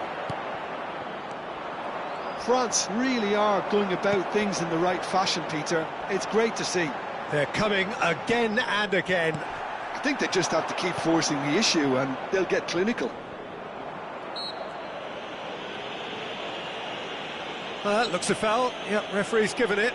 France really are going about things in the right fashion, Peter. It's great to see. They're coming again and again. I think they just have to keep forcing the issue and they'll get clinical. Looks a foul. Yep, referee's given it.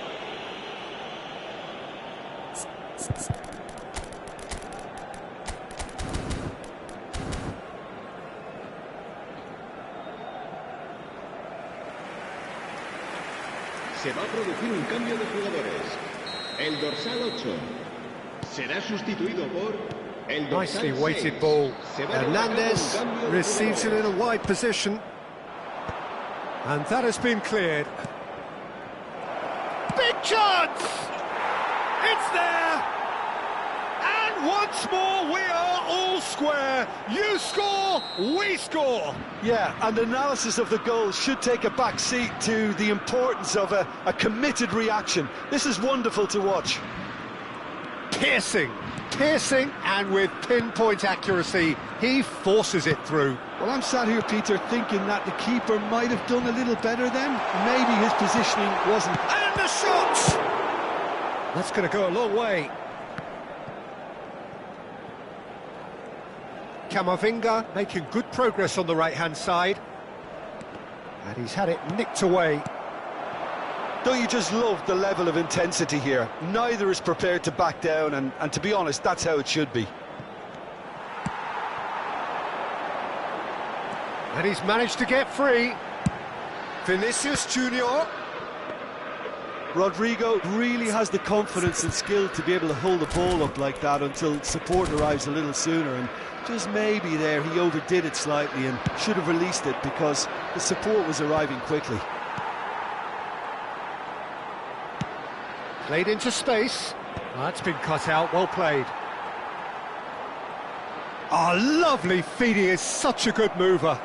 Se va a producir un cambio de jugadores. El dorsal 8 será sustituido por el dorsal 6. Nicely weighted ball. Hernandez receives it in a wide position. And that has been cleared. Big chance! It's there! And once more we are all square. You score, we score! Yeah, and analysis of the goal should take a back seat to the importance of a committed reaction. This is wonderful to watch. Piercing, and with pinpoint accuracy, he forces it through. Well, I'm sat here, Peter, thinking that the keeper might have done a little better then. Maybe his positioning wasn't. And the shot! That's going to go a long way. Camavinga making good progress on the right-hand side. And he's had it nicked away. Don't you just love the level of intensity here? Neither is prepared to back down, and to be honest, that's how it should be. And he's managed to get free. Vinicius Junior. Rodrigo really has the confidence and skill to be able to hold the ball up like that until support arrives a little sooner, and just maybe there he overdid it slightly and should have released it because the support was arriving quickly. Played into space. That's been cut out, well played. Oh, lovely feed, he is such a good mover.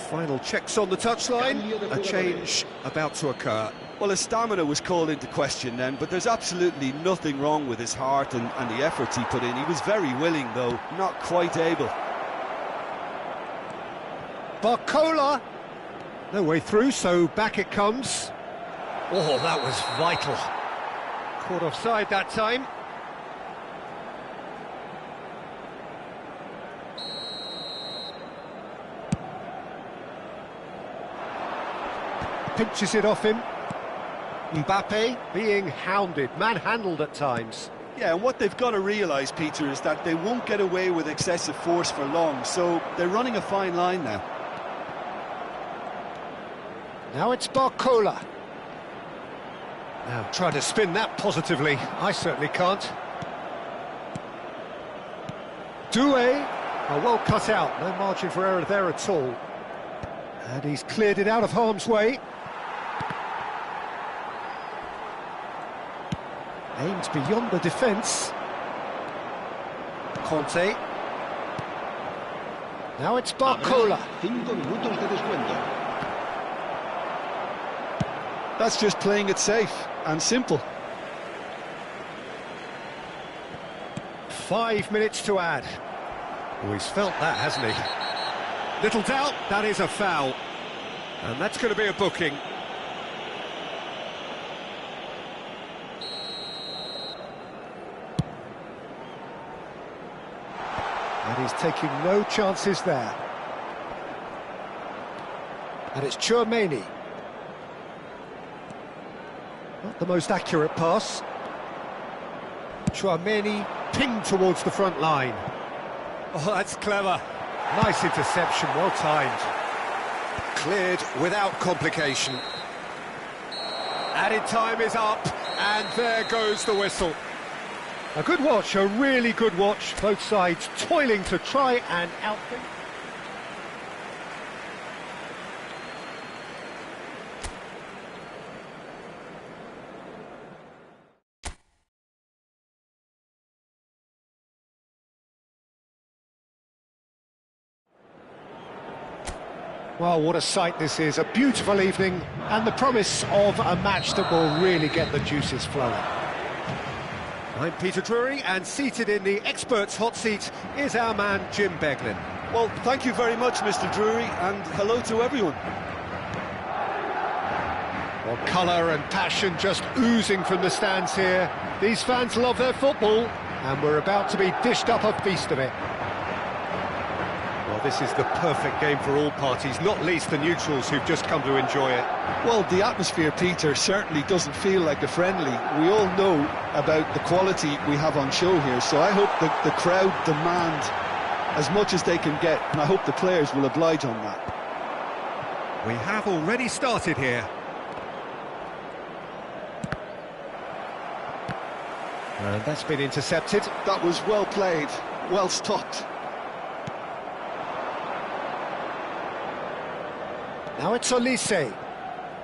Final checks on the touchline, a change about to occur. Well, his stamina was called into question then, but there's absolutely nothing wrong with his heart and the efforts he put in. He was very willing, though, not quite able. Barcola! No way through, so back it comes. Oh, that was vital. Caught offside that time. Pinches it off him. Mbappe being hounded, manhandled at times. Yeah, and what they've got to realise, Peter, is that they won't get away with excessive force for long, so they're running a fine line now. Now it's Barcola. Now trying to spin that positively. I certainly can't. Doué. Oh, well cut out. No margin for error there at all. And he's cleared it out of harm's way. Aims beyond the defence. Conte. Now it's Barcola. 5 minutos de descuento. That's just playing it safe and simple. 5 minutes to add. Oh, he's felt that, hasn't he? Little doubt, that is a foul. And that's going to be a booking. And he's taking no chances there. And it's Tchouaméni. Not the most accurate pass. Tchouaméni pinged towards the front line. Oh, that's clever. Nice interception, well timed. Cleared without complication. Added time is up, and there goes the whistle. A good watch, a really good watch. Both sides toiling to try and outthink. Well, what a sight this is, a beautiful evening, and the promise of a match that will really get the juices flowing. I'm Peter Drury, and seated in the experts' hot seat is our man Jim Beglin. Well, thank you very much, Mr. Drury, and hello to everyone. Well, colour and passion just oozing from the stands here. These fans love their football, and we're about to be dished up a feast of it. Well, this is the perfect game for all parties, not least the neutrals who've just come to enjoy it. Well, the atmosphere, Peter, certainly doesn't feel like a friendly. We all know about the quality we have on show here, so I hope that the crowd demand as much as they can get, and I hope the players will oblige on that. We have already started here. And that's been intercepted. That was well played, well stopped. Now it's Olise.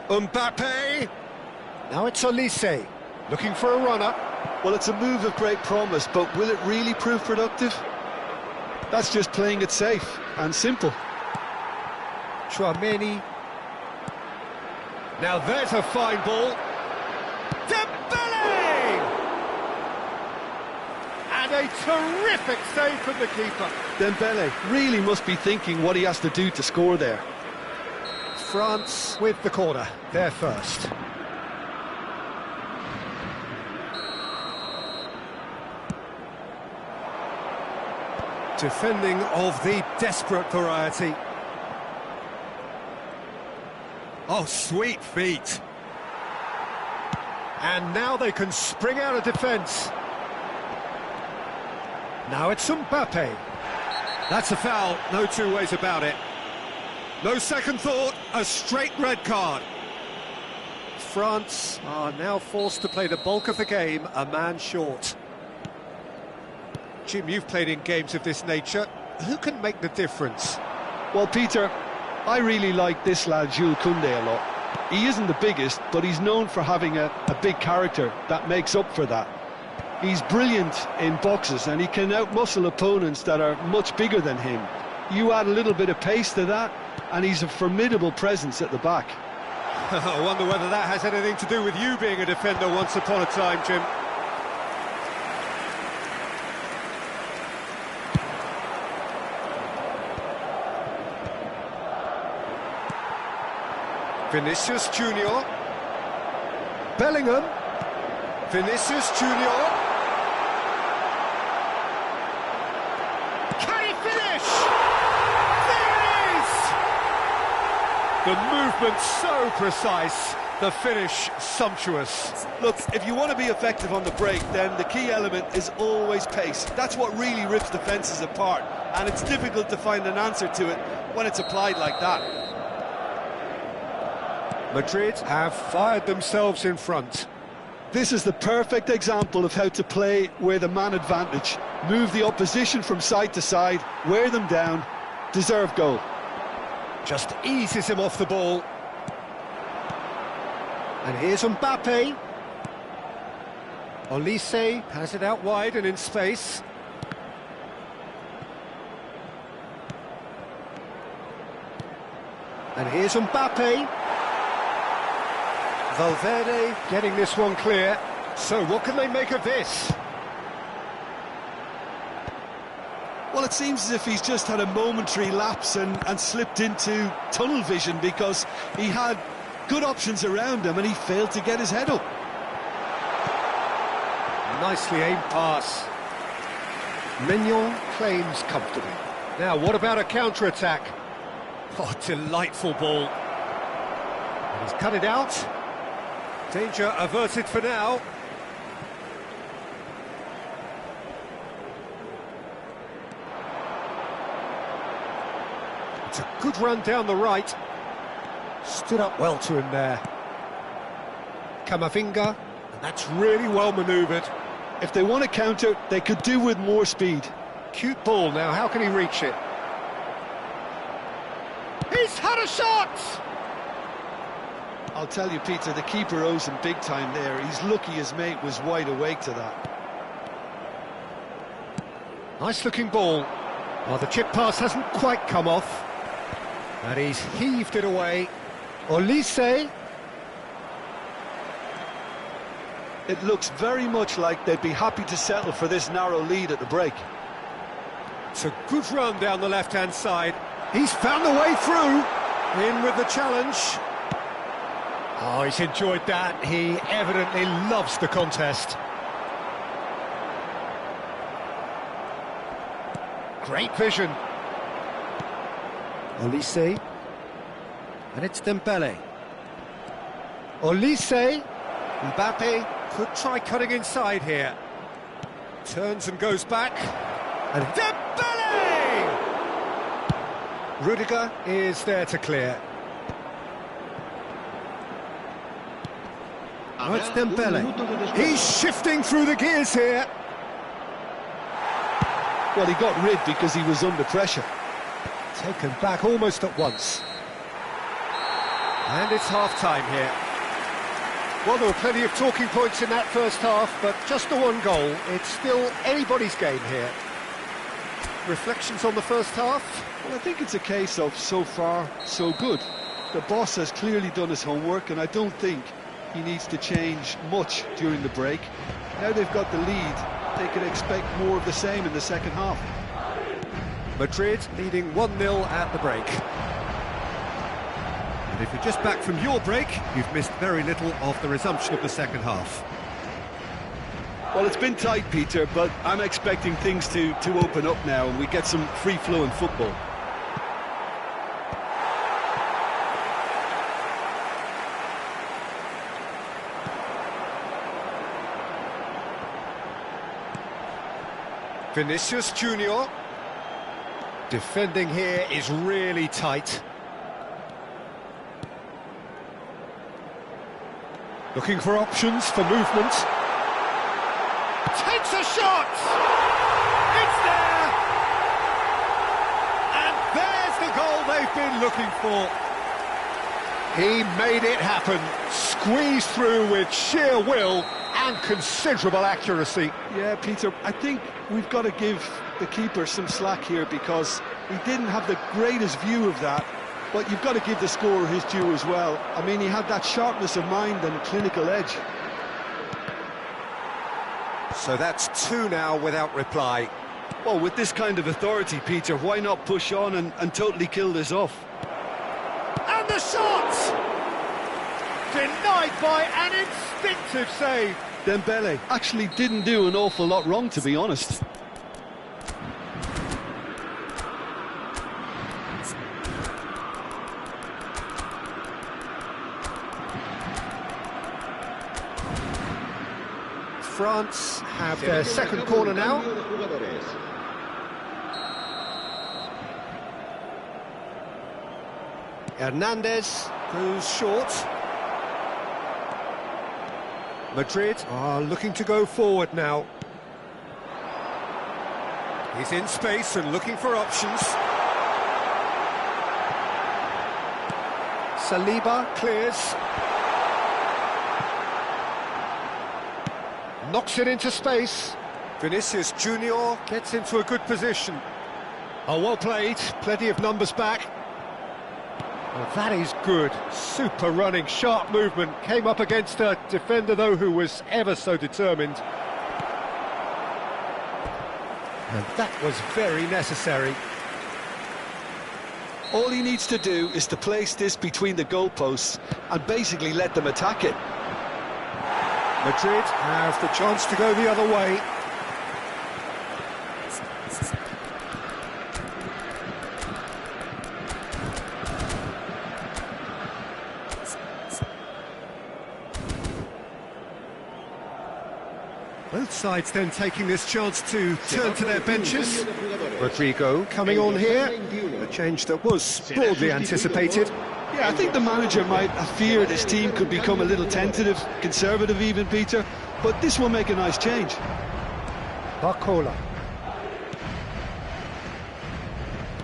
Mbappe. Now it's Olise. Looking for a runner. Well, it's a move of great promise, but will it really prove productive? That's just playing it safe and simple. Tchouaméni. Now there's a fine ball. Dembele! And a terrific save from the keeper. Dembele really must be thinking what he has to do to score there. France with the corner, there first. Defending of the desperate variety. Oh, sweet feet. And now they can spring out of defence. Now it's Mbappe. That's a foul, no two ways about it. No second thought, a straight red card. France are now forced to play the bulk of the game, a man short. Jim, you've played in games of this nature. Who can make the difference? Well, Peter, I really like this lad, Jules Koundé, a lot. He isn't the biggest, but he's known for having a big character that makes up for that. He's brilliant in boxes, and he can outmuscle opponents that are much bigger than him. You add a little bit of pace to that, and he's a formidable presence at the back. I wonder whether that has anything to do with you being a defender once upon a time, Jim. Vinicius Junior. Bellingham. Vinicius Junior. Can he finish? There it is! The movement so precise, the finish sumptuous. Look, if you want to be effective on the break, then the key element is always pace. That's what really rips defences apart, and it's difficult to find an answer to it when it's applied like that. Madrid have fired themselves in front. This is the perfect example of how to play with a man advantage. Move the opposition from side to side, wear them down, deserve goal. Just eases him off the ball. And here's Mbappe. Olise has it out wide and in space. And here's Mbappe. Valverde getting this one clear. So what can they make of this? Well, it seems as if he's just had a momentary lapse and slipped into tunnel vision, because he had good options around him and he failed to get his head up. Nicely aimed pass. Mignon claims comfortably. Now, what about a counter-attack? Oh, delightful ball. And he's cut it out. Danger averted for now. It's a good run down the right. Stood up well to him there. Camavinga, and that's really well manoeuvred. If they want to counter, they could do with more speed. Cute ball now, how can he reach it? He's had a shot! I'll tell you, Peter, the keeper owes him big time there. He's lucky his mate was wide awake to that. Nice looking ball. Well, the chip pass hasn't quite come off. And he's heaved it away. Olise. It looks very much like they'd be happy to settle for this narrow lead at the break. It's a good run down the left-hand side. He's found the way through. In with the challenge. Oh, he's enjoyed that. He evidently loves the contest. Great vision. Olise. And it's Dembele. Olise. Mbappe could try cutting inside here. Turns and goes back. And Dembele! Rudiger is there to clear. Oh, it's Dembele. He's shifting through the gears here. Well, he got rid because he was under pressure. Taken back almost at once. And it's half-time here. Well, there were plenty of talking points in that first half, but just the one goal. It's still anybody's game here. Reflections on the first half? Well, I think it's a case of so far, so good. The boss has clearly done his homework, and I don't think he needs to change much during the break. Now they've got the lead, they can expect more of the same in the second half. Madrid leading 1-0 at the break. And if you're just back from your break, you've missed very little of the resumption of the second half. Well, it's been tight, Peter, but I'm expecting things to open up now and we get some free-flowing football. Vinicius Junior. Defending here is really tight. Looking for options for movement. Takes a shot! It's there! And there's the goal they've been looking for. He made it happen. Squeezed through with sheer will and considerable accuracy. Yeah, Peter, I think we've got to give the keeper some slack here, because He didn't have the greatest view of that, but you've got to give the scorer his due as well. I mean, he had that sharpness of mind and clinical edge. So that's 2 now without reply. Well, with this kind of authority, Peter, why not push on and totally kill this off? And the shot! Denied by an instinctive save. Dembele actually didn't do an awful lot wrong, to be honest. France have their second corner now. Hernandez goes short. Madrid are looking to go forward now. He's in space and looking for options. Saliba clears. Knocks it into space. Vinicius Junior gets into a good position. Oh, well played. Plenty of numbers back. Well, that is good. Super running, sharp movement. Came up against a defender, though, who was ever so determined. And that was very necessary. All he needs to do is to place this between the goalposts and basically let them attack it. Madrid have the chance to go the other way. Both sides then taking this chance to turn to their benches. Rodrigo coming on here, a change that was broadly anticipated. Yeah, I think the manager might have feared his team could become a little tentative, conservative even, Peter, but this will make a nice change. Barcola.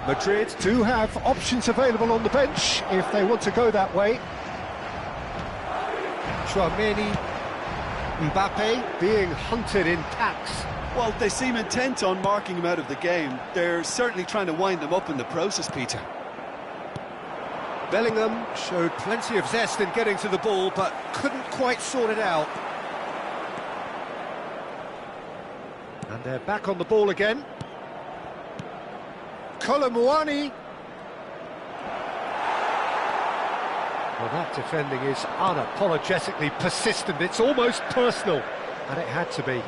Madrid do have options available on the bench if they want to go that way. Tchouaméni, Mbappe being hunted in packs. Well, they seem intent on marking him out of the game. They're certainly trying to wind him up in the process, Peter. Bellingham showed plenty of zest in getting to the ball, but couldn't quite sort it out. And they're back on the ball again. Colomouani. Well, that defending is unapologetically persistent. It's almost personal, and it had to be.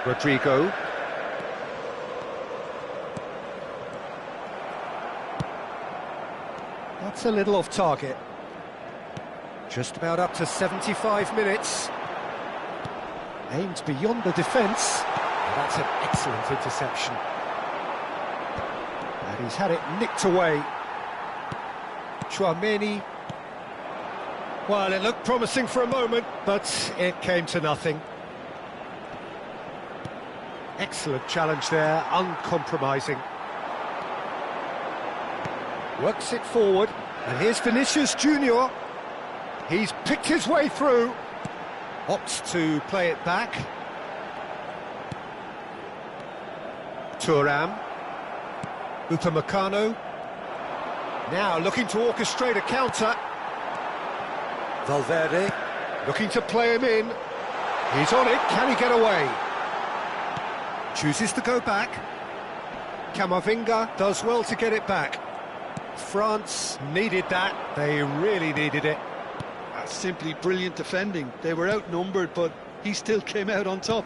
Rodrigo. That's a little off target. Just about up to 75 minutes. Aimed beyond the defence. And that's an excellent interception. And he's had it nicked away. Tchouaméni. Well, it looked promising for a moment, but it came to nothing. Excellent challenge there, uncompromising. Works it forward, and here's Vinicius Junior. He's picked his way through. Opts to play it back. Thuram. Upamecano. Now looking to orchestrate a counter. Valverde looking to play him in. He's on it, can he get away? Chooses to go back. Camavinga does well to get it back. France needed that, they really needed it. That's simply brilliant defending. They were outnumbered, but he still came out on top.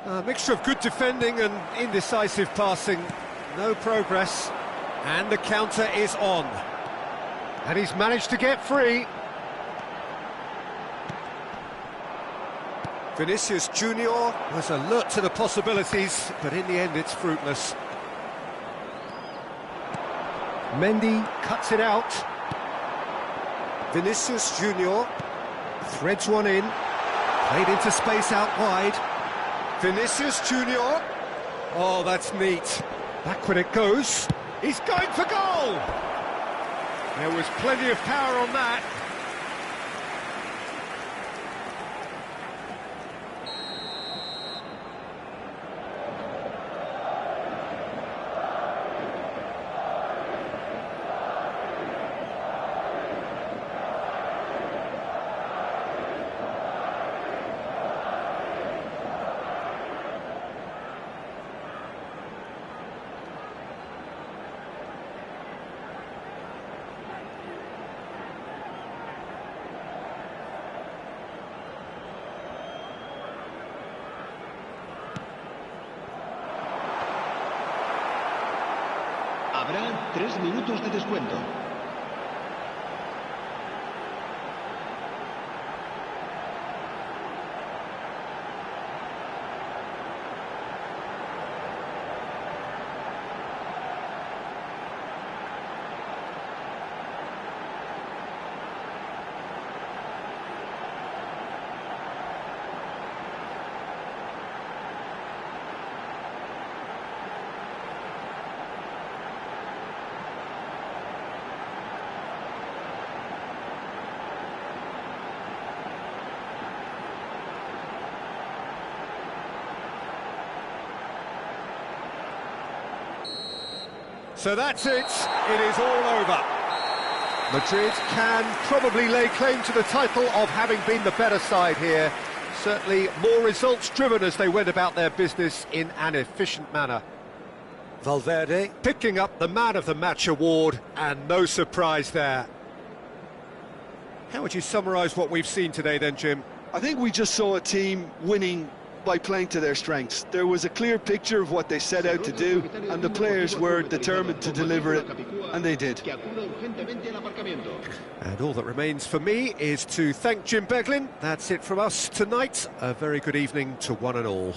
A mixture of good defending and indecisive passing. No progress. And the counter is on. And he's managed to get free. Vinicius Junior was alert to the possibilities, but in the end it's fruitless. Mendy cuts it out. Vinicius Junior threads one in. Played into space out wide. Vinicius Junior. Oh, that's neat. Back when it goes. He's going for goal! There was plenty of power on that. Habrá 3 minutos de descuento. So that's it, it is all over. Madrid can probably lay claim to the title of having been the better side here. Certainly more results-driven as they went about their business in an efficient manner. Valverde picking up the Man of the Match award, and no surprise there. How would you summarise what we've seen today then, Jim? I think we just saw a team winning by playing to their strengths. There was a clear picture of what they set out to do, and the players were determined to deliver it, and they did. And all that remains for me is to thank Jim Beglin. That's it from us tonight. A very good evening to one and all.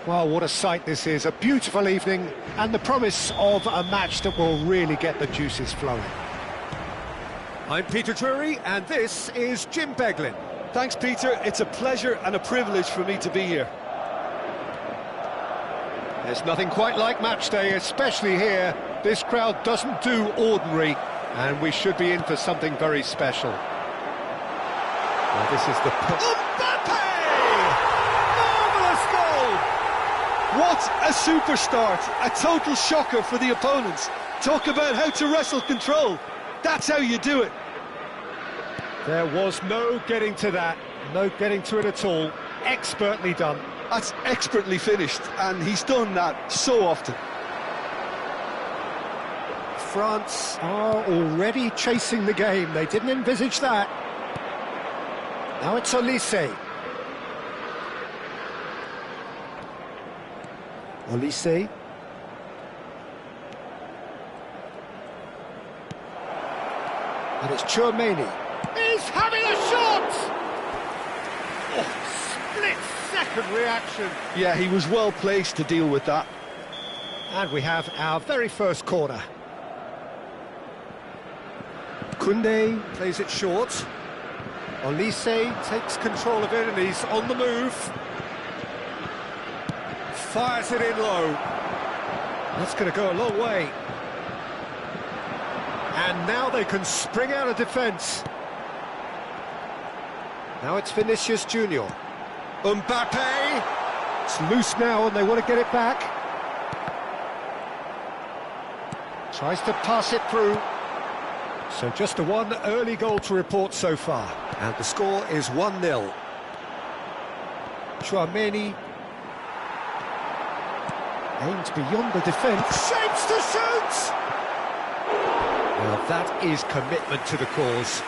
Well, what a sight this is, a beautiful evening and the promise of a match that will really get the juices flowing. I'm Peter Drury and this is Jim Beglin. Thanks, Peter. It's a pleasure and a privilege for me to be here. There's nothing quite like match day, especially here. This crowd doesn't do ordinary, and we should be in for something very special. Well, this is the... Mbappe! Marvellous goal! What a super start! A total shocker for the opponents. Talk about how to wrestle control. That's how you do it. There was no getting to that, no getting to it at all. Expertly done. That's expertly finished, and he's done that so often. France are already chasing the game. They didn't envisage that. Now it's Olise. Olise. And it's Chouameni. He's having a shot! Oh, split-second reaction. Yeah, he was well placed to deal with that. And we have our very first corner. Koundé plays it short. Olise takes control of it and he's on the move. Fires it in low. That's going to go a long way. And now they can spring out of defence. Now it's Vinicius Junior. Mbappe! It's loose now and they want to get it back. Tries to pass it through. So just a one early goal to report so far. And the score is 1-0. Chouameni aims beyond the defence. Shapes to shoot! Well, that is commitment to the cause.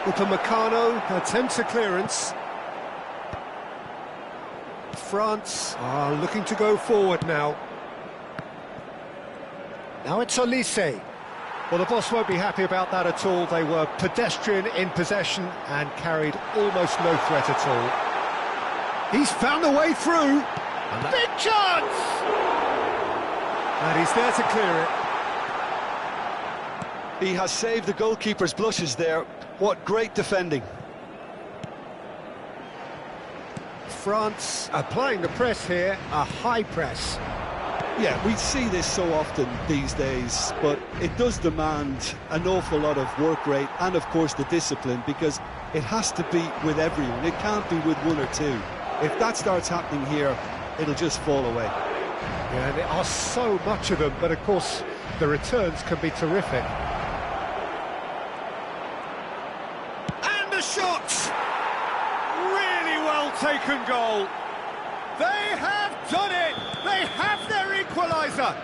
Upamecano attempts a clearance. France are looking to go forward now. Now it's Olise. Well, the boss won't be happy about that at all. They were pedestrian in possession and carried almost no threat at all. He's found a way through. Big chance! And he's there to clear it. He has saved the goalkeeper's blushes there. What great defending. France applying the press here, a high press. Yeah, we see this so often these days, but it does demand an awful lot of work rate and, of course, the discipline, because it has to be with everyone. It can't be with one or two. If that starts happening here, it'll just fall away. Yeah, there are so much of them, but, of course, the returns can be terrific. And a shot! Really well taken goal. They have done it! They have their equaliser!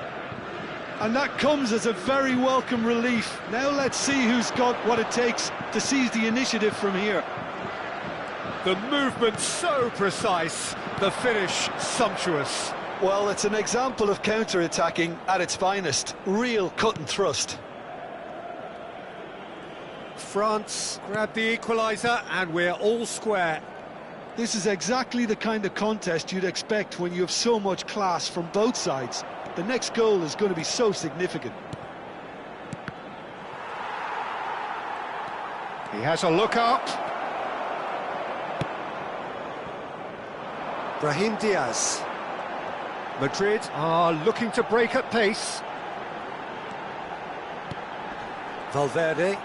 And that comes as a very welcome relief. Now let's see who's got what it takes to seize the initiative from here. The movement so precise, the finish sumptuous. Well, it's an example of counter-attacking at its finest. Real cut and thrust. France grab the equaliser and we're all square. This is exactly the kind of contest you'd expect when you have so much class from both sides. The next goal is going to be so significant. He has a look up. Brahim Diaz. Madrid are looking to break at pace. Valverde.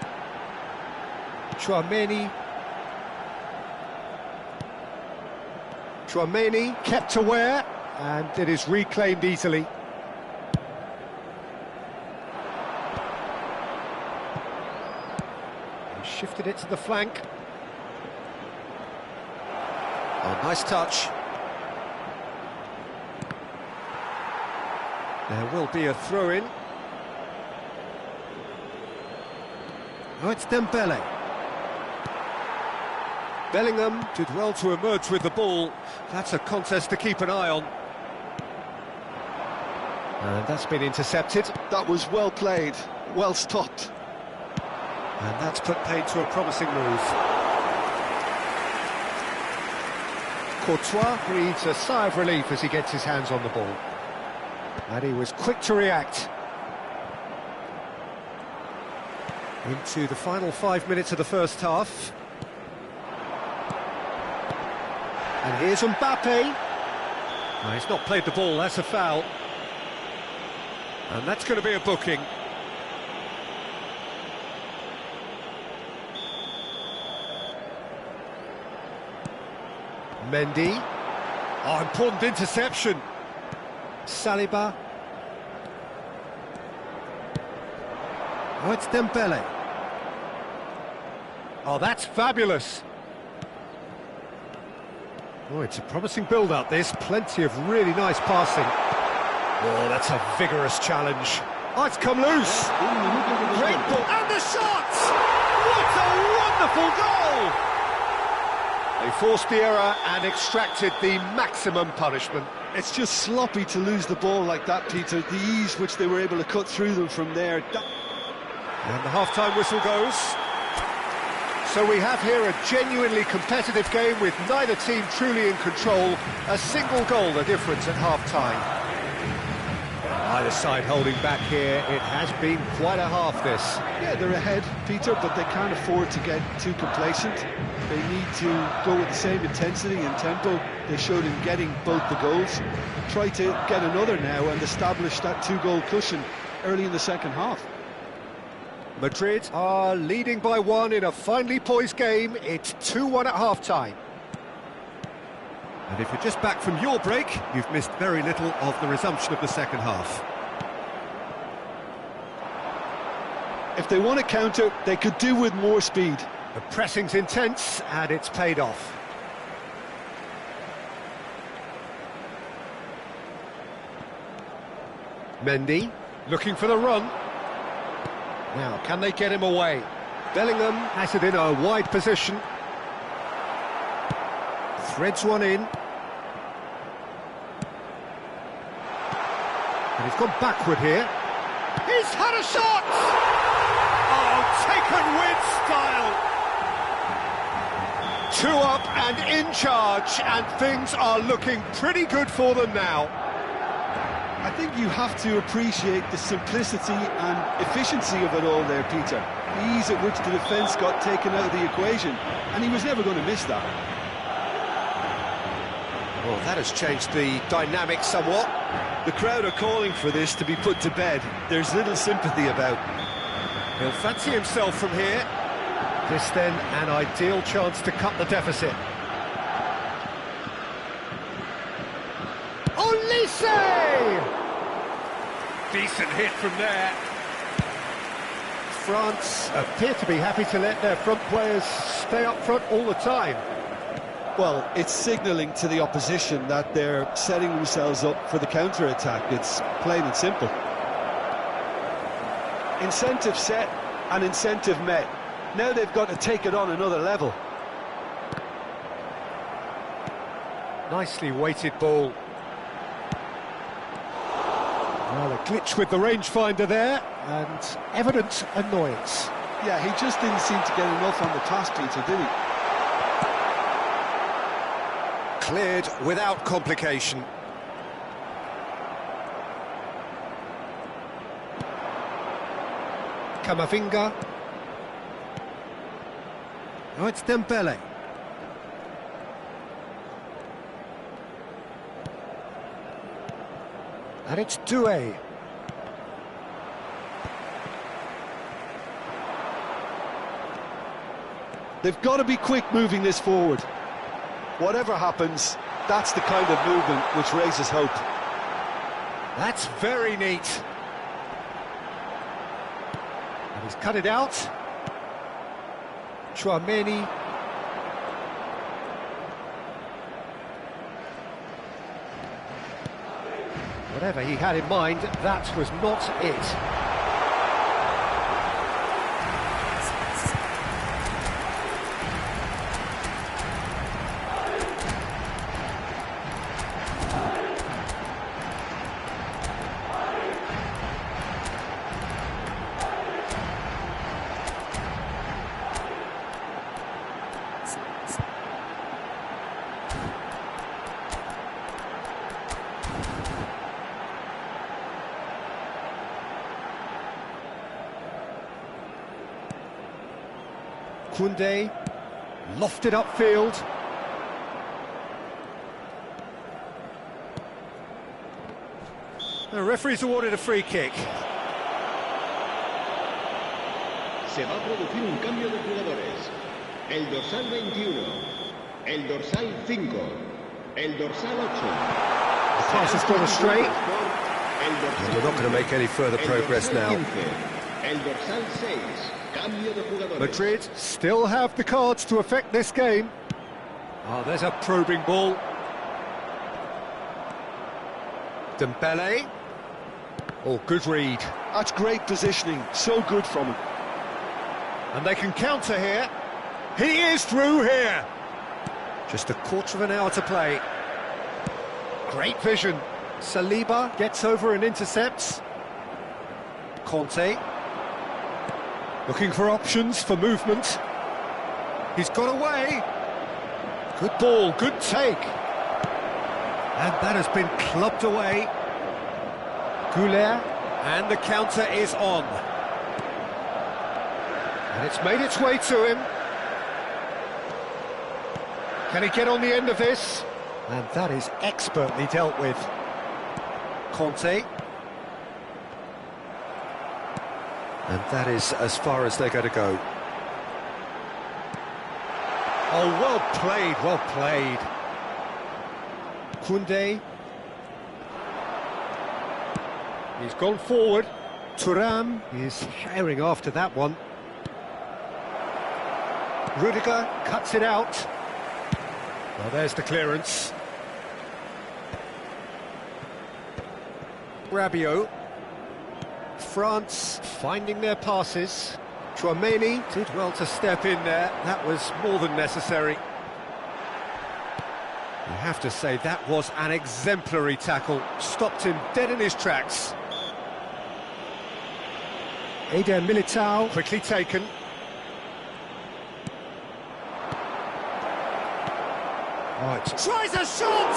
Chouameni. Chouameni kept aware, and it is reclaimed easily. He shifted it to the flank. Oh, nice touch. There will be a throw-in. Oh, it's Dembele. Bellingham did well to emerge with the ball. That's a contest to keep an eye on. And that's been intercepted. That was well played, well stopped. And that's put paid to a promising move. Courtois breathes a sigh of relief as he gets his hands on the ball. And he was quick to react. Into the final 5 minutes of the first half. And here's Mbappe. No, he's not played the ball, that's a foul. And that's going to be a booking. Mendy. Oh, important interception. Saliba. Oh, it's Dembele. Oh, that's fabulous. Oh, it's a promising build-up, this. Plenty of really nice passing. Oh, that's a vigorous challenge. Oh, it's come loose. Great ball. And the shot! What a wonderful goal! They forced the error and extracted the maximum punishment. It's just sloppy to lose the ball like that, Peter. The ease which they were able to cut through them from there. And the half-time whistle goes. So we have here a genuinely competitive game with neither team truly in control. A single goal the difference at half-time. Either side holding back here. It has been quite a half, this. Yeah, they're ahead, Peter, but they can't afford to get too complacent. They need to go with the same intensity and tempo they showed in getting both the goals. Try to get another now and establish that two-goal cushion early in the second half. Madrid are leading by one in a finely poised game. It's 2-1 at half-time. And if you're just back from your break, you've missed very little of the resumption of the second half. If they want to counter, they could do with more speed. The pressing's intense, and it's paid off. Mendy, looking for the run. Now, can they get him away? Bellingham has it in a wide position. Threads one in. And he's gone backward here. He's had a shot! Oh, taken with style! 2 up and in charge, and things are looking pretty good for them now. I think you have to appreciate the simplicity and efficiency of it all there, Peter. The ease at which the defence got taken out of the equation, and he was never going to miss that. Well, that has changed the dynamic somewhat. The crowd are calling for this to be put to bed. There's little sympathy about. He'll fancy himself from here. This then an ideal chance to cut the deficit. Olise! Decent hit from there. France appear to be happy to let their front players stay up front all the time. Well, it's signalling to the opposition that they're setting themselves up for the counter-attack. It's plain and simple. Incentive set and incentive met. Now they've got to take it on another level. Nicely weighted ball. Well, a glitch with the rangefinder there, and evident annoyance. Yeah, he just didn't seem to get enough on the pass, Peter, did he? Cleared without complication. Camavinga. Oh, it's Dembele. And it's Doué. They've got to be quick moving this forward. Whatever happens, that's the kind of movement which raises hope. That's very neat. And he's cut it out. Chouameni. Whatever he had in mind, that was not it. Koundé, lofted upfield. The referee's awarded a free kick. Se va a producir un cambio de jugadores. El dorsal 21, el dorsal 5, el dorsal 8. The pass has gone astray. And we're not going to make any further progress now. El dorsal 6, cambio de jugadores. Madrid still have the cards to affect this game. Oh, there's a probing ball. Dembele. Oh, good read. That's great positioning, so good from him. And they can counter here. He is through here. Just a quarter of an hour to play. Great vision. Saliba gets over and intercepts. Conte. Looking for options for movement. He's got away. Good ball, good take. And that has been clubbed away. Goulet, and the counter is on. And it's made its way to him. Can he get on the end of this? And that is expertly dealt with. Conte. And that is as far as they're going to go. Oh, well played, well played. Koundé. He's gone forward. Thuram is herring after that one. Rudiger cuts it out. Well, there's the clearance. Rabiot. France finding their passes. Chouameni did well to step in there. That was more than necessary. You have to say that was an exemplary tackle. Stopped him dead in his tracks. Eder Militao quickly taken. Right. Tries a shot!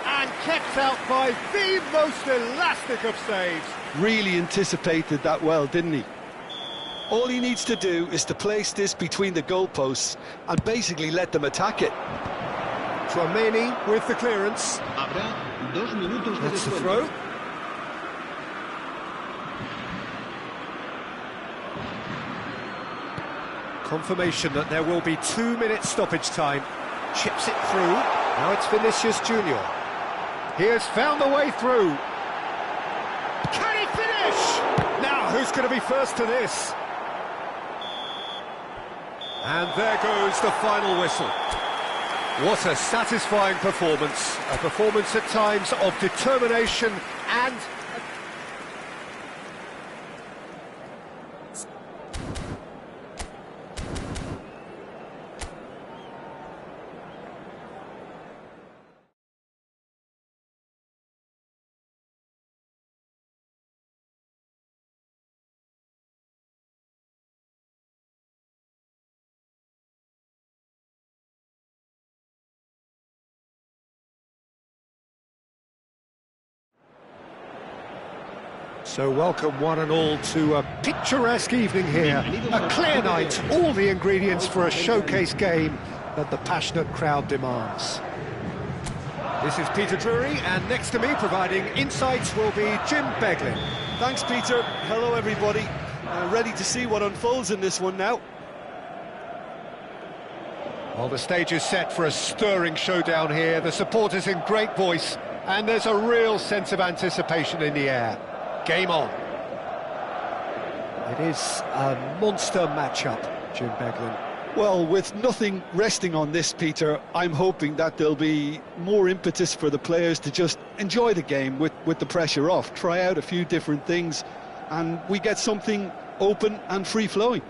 And kept out by the most elastic of saves. Really anticipated that well, didn't he? All he needs to do is to place this between the goalposts and basically let them attack it. Chouameni with the clearance. Habrá 2 minutos de That's the descuento. throw. Confirmation that there will be 2 minutes stoppage time. Chips it through. Now it's Vinicius Junior. He has found the way through. Can he finish? Now who's going to be first to this? And there goes the final whistle. What a satisfying performance. A performance at times of determination and... So welcome one and all to a picturesque evening here, a clear night, all the ingredients for a showcase game that the passionate crowd demands. This is Peter Drury, and next to me providing insights will be Jim Beglin. Thanks, Peter. Hello, everybody. Ready to see what unfolds in this one now. Well, the stage is set for a stirring showdown here, the supporters in great voice, and there's a real sense of anticipation in the air. Game on. It is a monster matchup, Jim Beglin. Well, with nothing resting on this, Peter, I'm hoping that there'll be more impetus for the players to just enjoy the game with the pressure off, try out a few different things, and we get something open and free-flowing.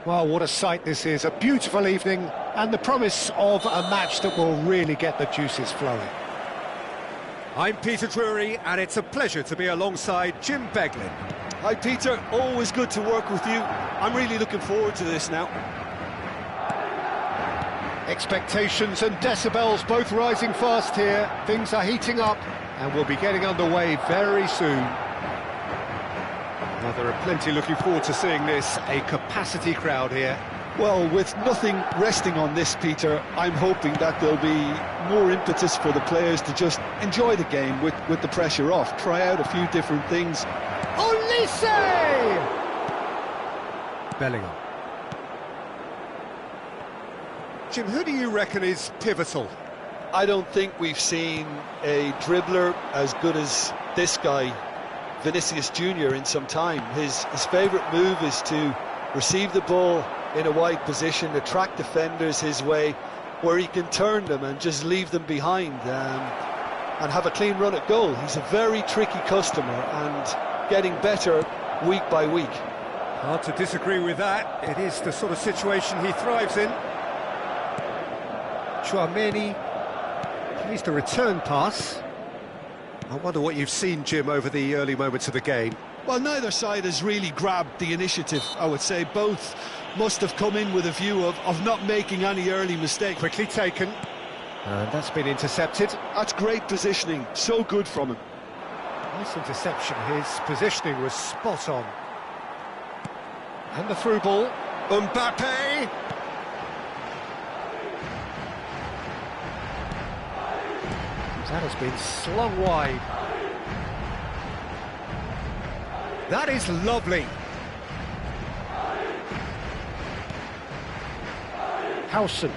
Well, what a sight this is. A beautiful evening and the promise of a match that will really get the juices flowing. I'm Peter Drury, and it's a pleasure to be alongside Jim Beglin. Hi Peter, always good to work with you. I'm really looking forward to this now. Expectations and decibels both rising fast here. Things are heating up and we'll be getting underway very soon. Well, there are plenty looking forward to seeing this. A capacity crowd here. Well, with nothing resting on this, Peter, I'm hoping that there'll be more impetus for the players to just enjoy the game with the pressure off. Try out a few different things. Olise! Bellingham. Jim, who do you reckon is pivotal? I don't think we've seen a dribbler as good as this guy, Vinicius Junior, in some time. His favourite move is to receive the ball in a wide position, attract defenders his way, where he can turn them and just leave them behind and have a clean run at goal. He's a very tricky customer and getting better week by week. Hard to disagree with that. It is the sort of situation he thrives in. Chouameni plays the return pass. I wonder what you've seen, Jim, over the early moments of the game. Well, neither side has really grabbed the initiative, I would say. Both must have come in with a view of not making any early mistake. Quickly taken, and that's been intercepted. That's great positioning, so good from him. Nice interception, his positioning was spot on. And the through ball, Mbappe! That has been slung wide. That is lovely. Howson.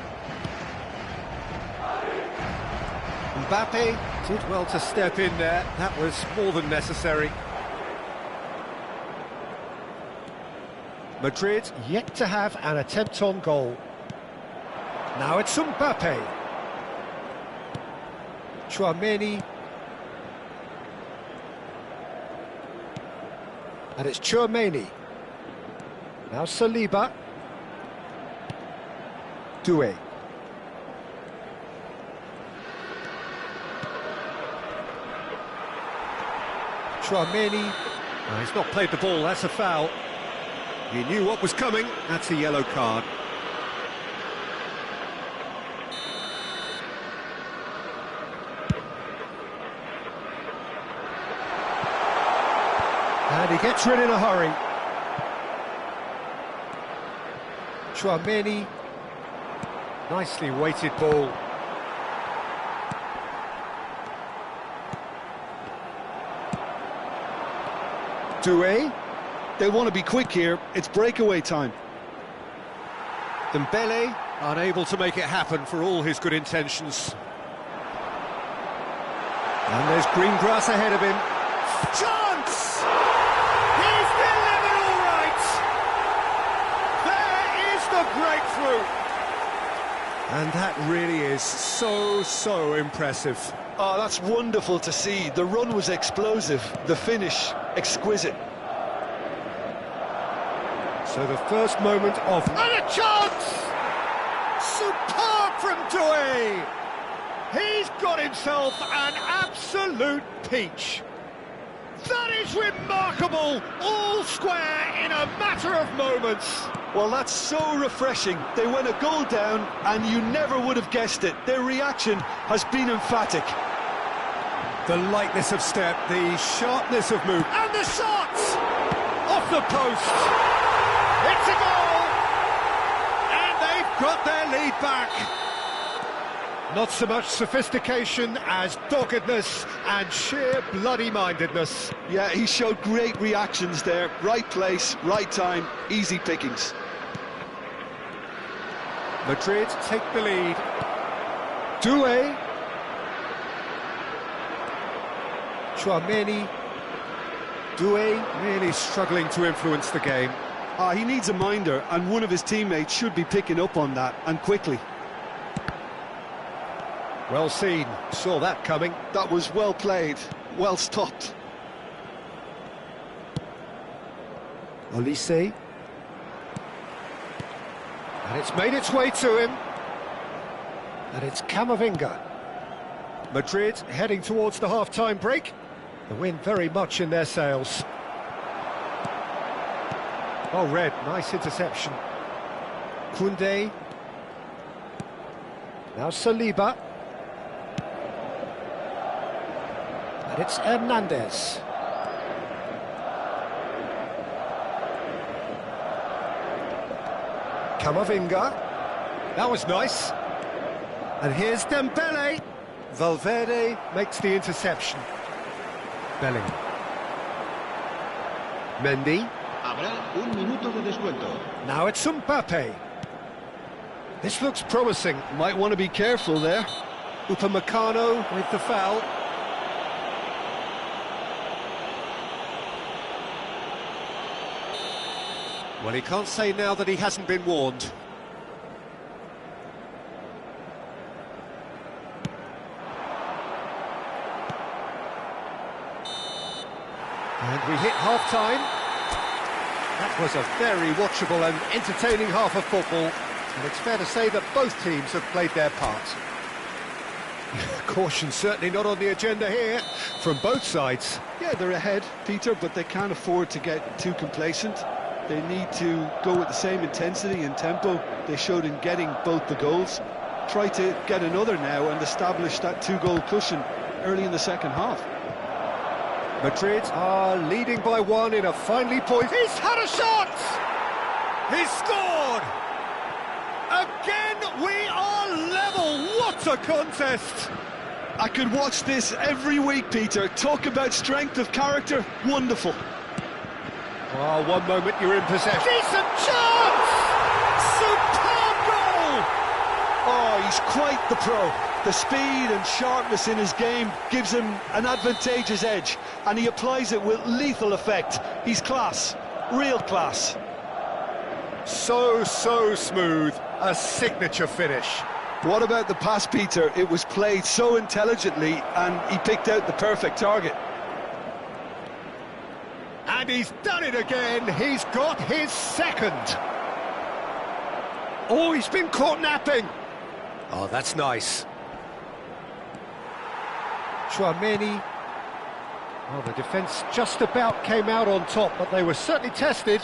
Mbappe did well to step in there. That was more than necessary. Madrid yet to have an attempt on goal. Now it's Mbappe. Chouameni. And it's Chouameni. Now Saliba. Doué. Chouameni. He's not played the ball, that's a foul. He knew what was coming, that's a yellow card. And he gets rid in a hurry. Chouameni. Nicely weighted ball. Doué. They want to be quick here, it's breakaway time. Dembele, unable to make it happen for all his good intentions. And there's green grass ahead of him. Chance! He's delivered all right! There is the breakthrough! And that really is so impressive. Oh, that's wonderful to see. The run was explosive, the finish exquisite. So the first moment of... And a chance! Superb from Doué! He's got himself an absolute peach. That is remarkable, all square in a matter of moments. Well, that's so refreshing. They went a goal down and you never would have guessed it. Their reaction has been emphatic. The lightness of step, the sharpness of move, and the shot! Off the post! It's a goal! And they've got their lead back. Not so much sophistication as doggedness and sheer bloody-mindedness. Yeah, he showed great reactions there. Right place, right time, easy pickings. Madrid take the lead. Doué. Chouameni. Doué really struggling to influence the game. He needs a minder, and one of his teammates should be picking up on that, and quickly. Well seen, saw that coming. That was well played, well stopped. Olise. And it's made its way to him. And it's Camavinga. Madrid heading towards the half-time break. The wind very much in their sails. Oh, Red, nice interception. Koundé. Now Saliba. And it's Hernandez. Camavinga. That was nice. And here's Dembele. Valverde makes the interception. Bellingham. Mendy. Habrá un minuto de descuento. Now it's Mbappe. This looks promising. Might want to be careful there. Upamecano with the foul. Well, he can't say now that he hasn't been warned. And we hit half-time. That was a very watchable and entertaining half of football. And it's fair to say that both teams have played their part. Caution certainly not on the agenda here from both sides. Yeah, they're ahead, Peter, but they can't afford to get too complacent. They need to go with the same intensity and tempo they showed in getting both the goals. Try to get another now and establish that two-goal cushion early in the second half. Madrid are leading by one in a finely poised... He's had a shot! He's scored! Again, we are level! What a contest! I could watch this every week, Peter. Talk about strength of character. Wonderful. Oh, one moment you're in possession. Decent chance! Superb goal! Oh, he's quite the pro. The speed and sharpness in his game gives him an advantageous edge, and he applies it with lethal effect. He's class, real class. So smooth, a signature finish. What about the pass, Peter? It was played so intelligently, and he picked out the perfect target. And he's done it again, he's got his second. Oh, he's been caught napping. Oh, that's nice. Chouameni. Well, the defence just about came out on top, but they were certainly tested.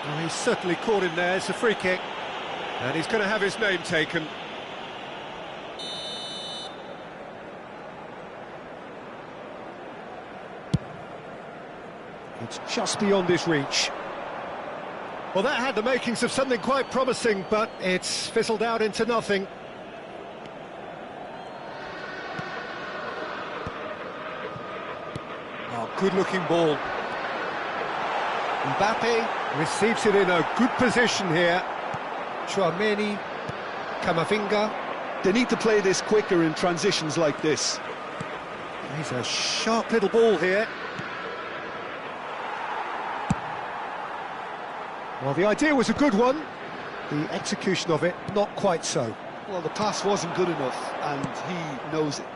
Well, he's certainly caught in there. It's a free kick. And he's going to have his name taken. It's just beyond his reach. Well, that had the makings of something quite promising, but it's fizzled out into nothing. Oh, good-looking ball. Mbappe receives it in a good position here. Chouameni, Camavinga. They need to play this quicker in transitions like this. He's a sharp little ball here. Well, the idea was a good one. The execution of it, not quite so. Well, the pass wasn't good enough, and he knows it.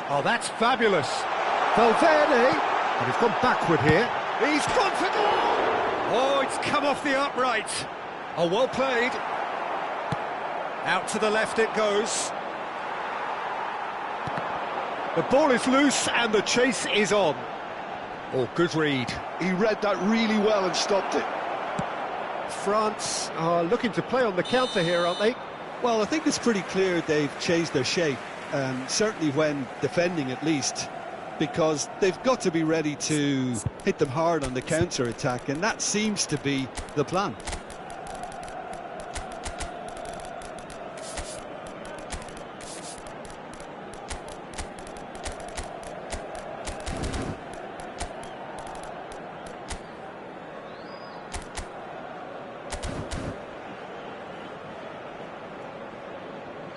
Oh, that's fabulous. Valverde, but he's gone backward here. He's confident. Oh, it's come off the upright. Oh, well played. Out to the left it goes. The ball is loose and the chase is on. Oh, good read. He read that really well and stopped it. France are looking to play on the counter here, aren't they? Well, I think it's pretty clear they've changed their shape, certainly when defending at least, because they've got to be ready to hit them hard on the counter-attack, and that seems to be the plan.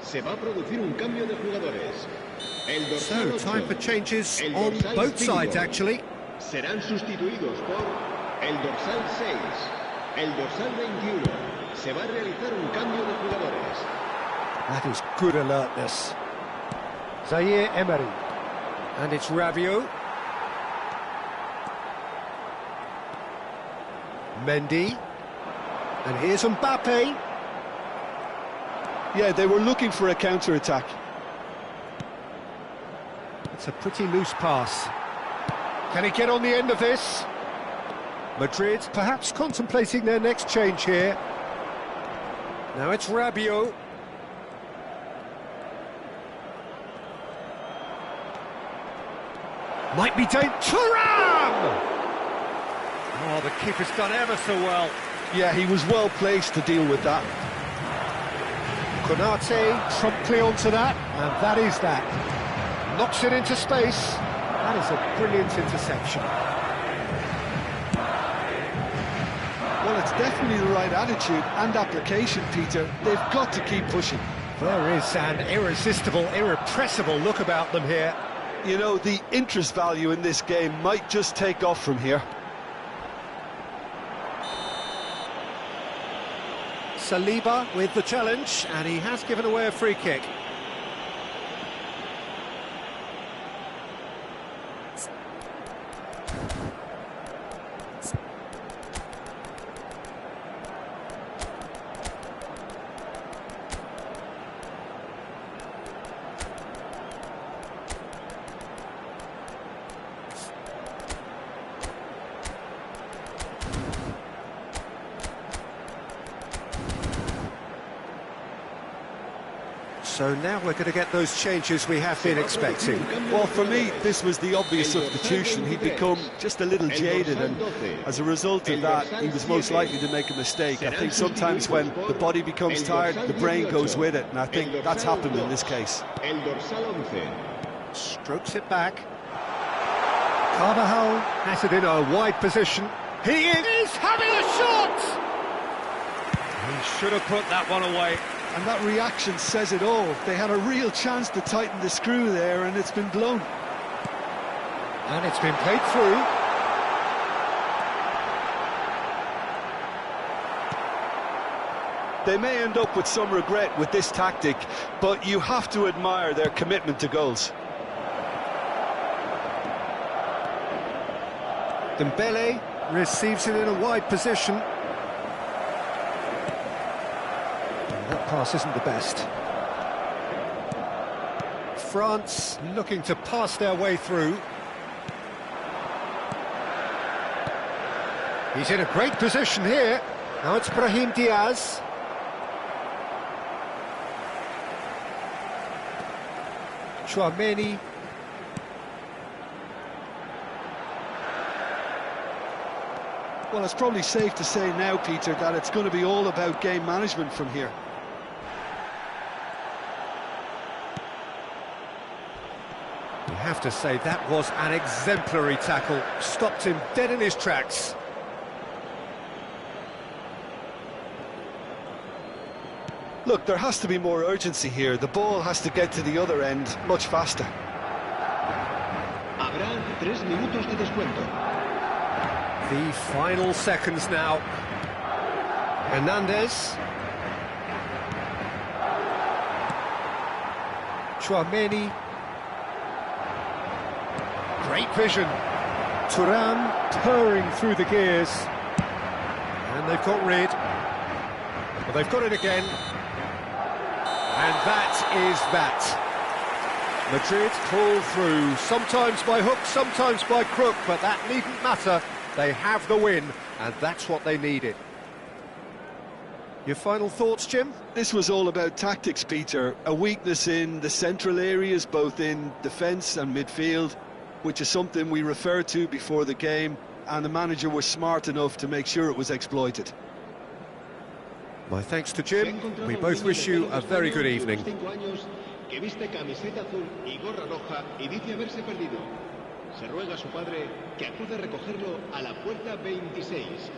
Se va a producir un cambio de jugadores. El dorsal So, time 8, for changes el on dorsal both 5, sides, actually. serán sustituidos por el dorsal 6, el dorsal 21. Se va a realizar un cambio de jugadores. That is good alertness. Zaire Emery. And it's Rabiot. Mendy. And here's Mbappe. Yeah, they were looking for a counter-attack. It's a pretty loose pass. Can he get on the end of this? Madrid perhaps contemplating their next change here. Now it's Rabiot. Might be Thuram! Oh, the keeper's done ever so well. Yeah, he was well placed to deal with that. Konate promptly onto that, and that is that. Knocks it into space. That is a brilliant interception. Well, it's definitely the right attitude and application, Peter. They've got to keep pushing. There is an irresistible, irrepressible look about them here. You know, the interest value in this game might just take off from here. Saliba with the challenge, and he has given away a free kick. So now we're going to get those changes we have been expecting. Well, for me, this was the obvious substitution. He'd become just a little jaded, and as a result of that, he was most likely to make a mistake. I think sometimes when the body becomes tired, the brain goes with it, and I think that's happened in this case. Strokes it back. Carvajal has it in a wide position. He is having a shot! He should have put that one away. And that reaction says it all. They had a real chance to tighten the screw there, and it's been blown. And it's been played through. They may end up with some regret with this tactic, but you have to admire their commitment to goals. Dembele receives it in a wide position. That pass isn't the best. France looking to pass their way through. He's in a great position here. Now it's Brahim Diaz. Chouameni. Well, it's probably safe to say now, Peter, that it's going to be all about game management from here. You have to say that was an exemplary tackle. Stopped him dead in his tracks. Look, there has to be more urgency here. The ball has to get to the other end much faster. Habrá 3 minutos de descuento. The final seconds now. Hernandez. Chouameni. Great vision. Thuram purring through the gears. And they've got rid. Well, they've got it again. And that is that. Madrid pull through, sometimes by hook, sometimes by crook, but that needn't matter. They have the win, and that's what they needed. Your final thoughts, Jim? This was all about tactics, Peter. A weakness in the central areas, both in defence and midfield, which is something we referred to before the game, and the manager was smart enough to make sure it was exploited. My thanks to Jim. We both wish you a very good evening. Que viste camiseta azul y gorra roja y dice haberse perdido. Se ruega a su padre que acude a recogerlo a la puerta 26.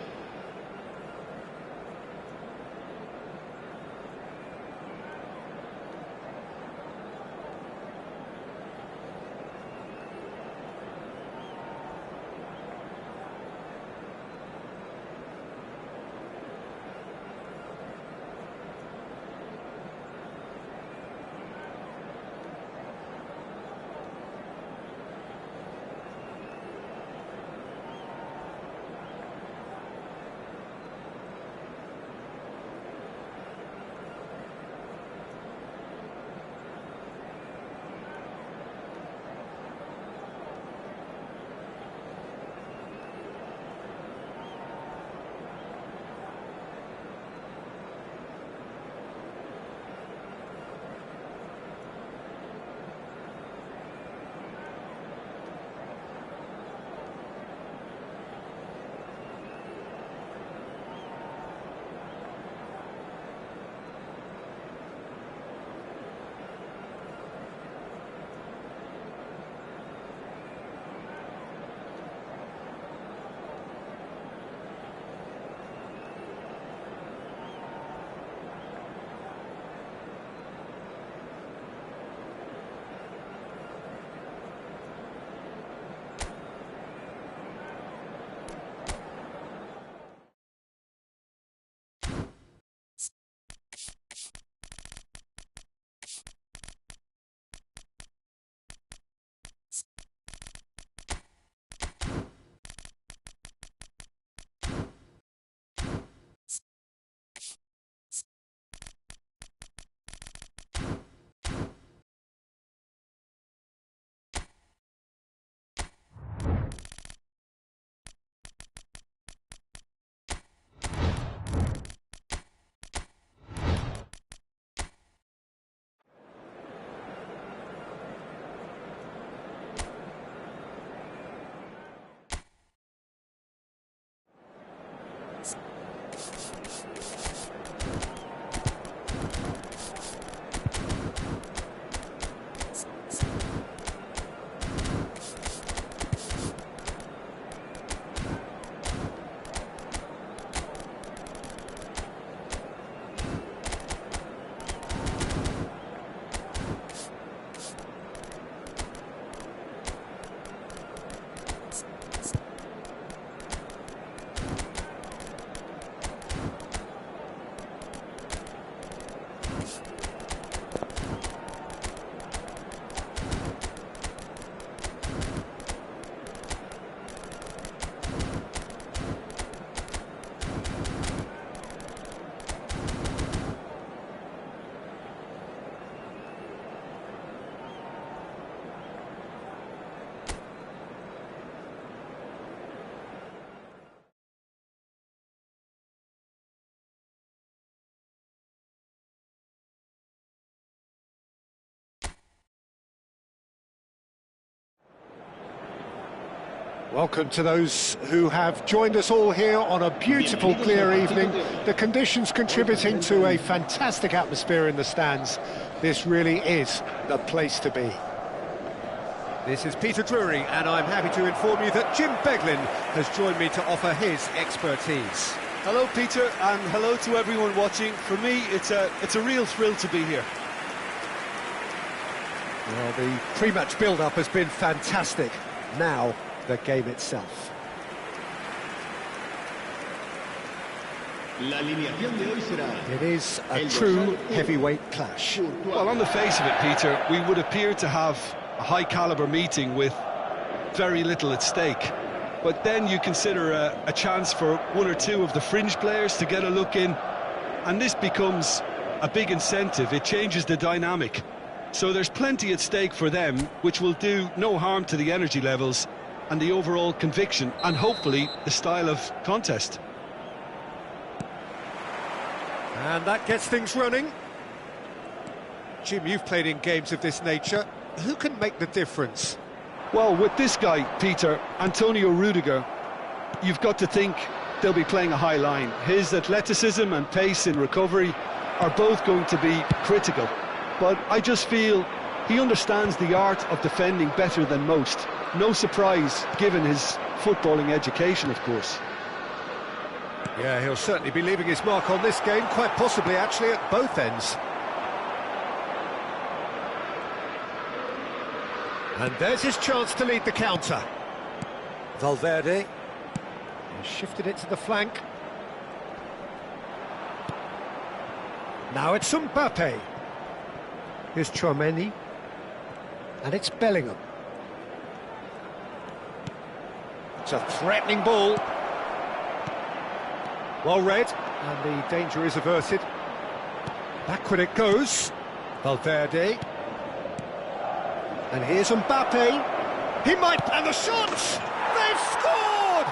Welcome to those who have joined us all here on a beautiful, clear evening. The conditions contributing to a fantastic atmosphere in the stands. This really is the place to be. This is Peter Drury, and I'm happy to inform you that Jim Beglin has joined me to offer his expertise. Hello, Peter, and hello to everyone watching. For me, it's a real thrill to be here. Well, the pre-match build-up has been fantastic. Now, the game itself. La alineación de hoy será... It is a true heavyweight clash. Well, on the face of it, Peter, we would appear to have a high-caliber meeting with very little at stake. But then you consider a chance for one or two of the fringe players to get a look in, and this becomes a big incentive. It changes the dynamic. So there's plenty at stake for them, which will do no harm to the energy levels and the overall conviction, and hopefully the style of contest. And that gets things running. Jim, you've played in games of this nature. Who can make the difference? Well, with this guy, Peter, Antonio Rudiger, you've got to think they'll be playing a high line. His athleticism and pace in recovery are both going to be critical. But I just feel he understands the art of defending better than most. No surprise, given his footballing education, of course. Yeah, he'll certainly be leaving his mark on this game, quite possibly actually at both ends. And there's his chance to lead the counter. Valverde. He shifted it to the flank. Now it's Mbappe. Here's Chouameni. And it's Bellingham. It's a threatening ball. Well read, and the danger is averted. Backward it goes. Valverde. And here's Mbappe. He might... And the shots! They've scored!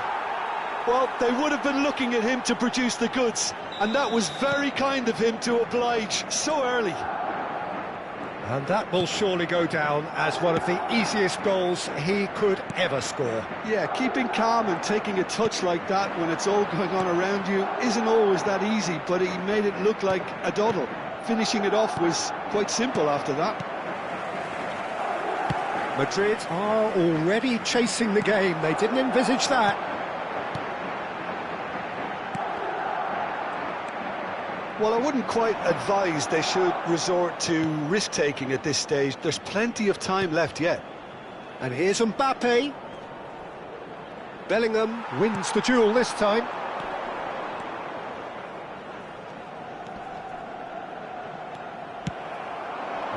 Well, they would have been looking at him to produce the goods, and that was very kind of him to oblige so early. And that will surely go down as one of the easiest goals he could ever score. Yeah, keeping calm and taking a touch like that when it's all going on around you isn't always that easy, but he made it look like a doddle. Finishing it off was quite simple after that. Madrid are already chasing the game. They didn't envisage that. Well, I wouldn't quite advise they should resort to risk-taking at this stage. There's plenty of time left yet. And here's Mbappe. Bellingham wins the duel this time.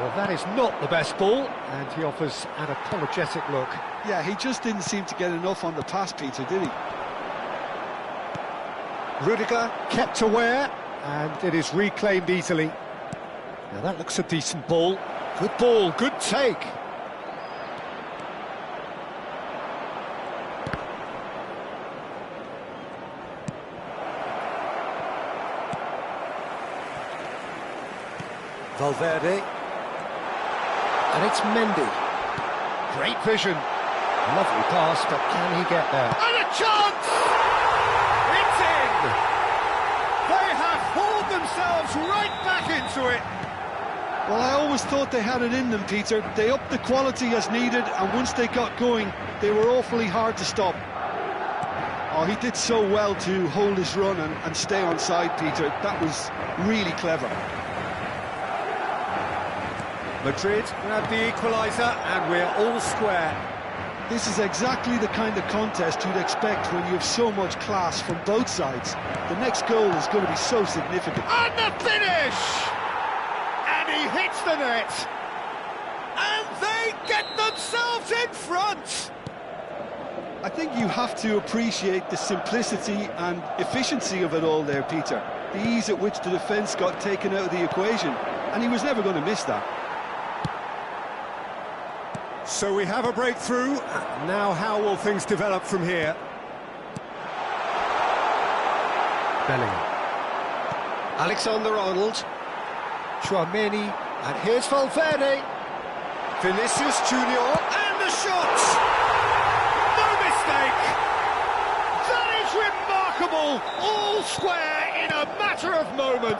Well, that is not the best ball, and he offers an apologetic look. Yeah, he just didn't seem to get enough on the pass, Peter, did he? Rudiger kept aware, and it is reclaimed easily. Now that looks a decent ball. Good ball, good take. Valverde. And it's Mendy. Great vision. Lovely pass, but can he get there? And a chance! It's in! They have hauled themselves right back into it. Well, I always thought they had it in them, Peter. They upped the quality as needed, and once they got going, they were awfully hard to stop. Oh, he did so well to hold his run and stay on side, Peter. That was really clever. Madrid grab the equaliser, and we're all square. This is exactly the kind of contest you'd expect when you have so much class from both sides. The next goal is going to be so significant. And the finish! And he hits the net! And they get themselves in front! I think you have to appreciate the simplicity and efficiency of it all there, Peter. The ease at which the defence got taken out of the equation, and he was never going to miss that. So we have a breakthrough. Now how will things develop from here? Bellingham. Alexander-Arnold. Chouameni. And here's Valverde. Vinicius Junior. And the shot! No mistake! matter of moments.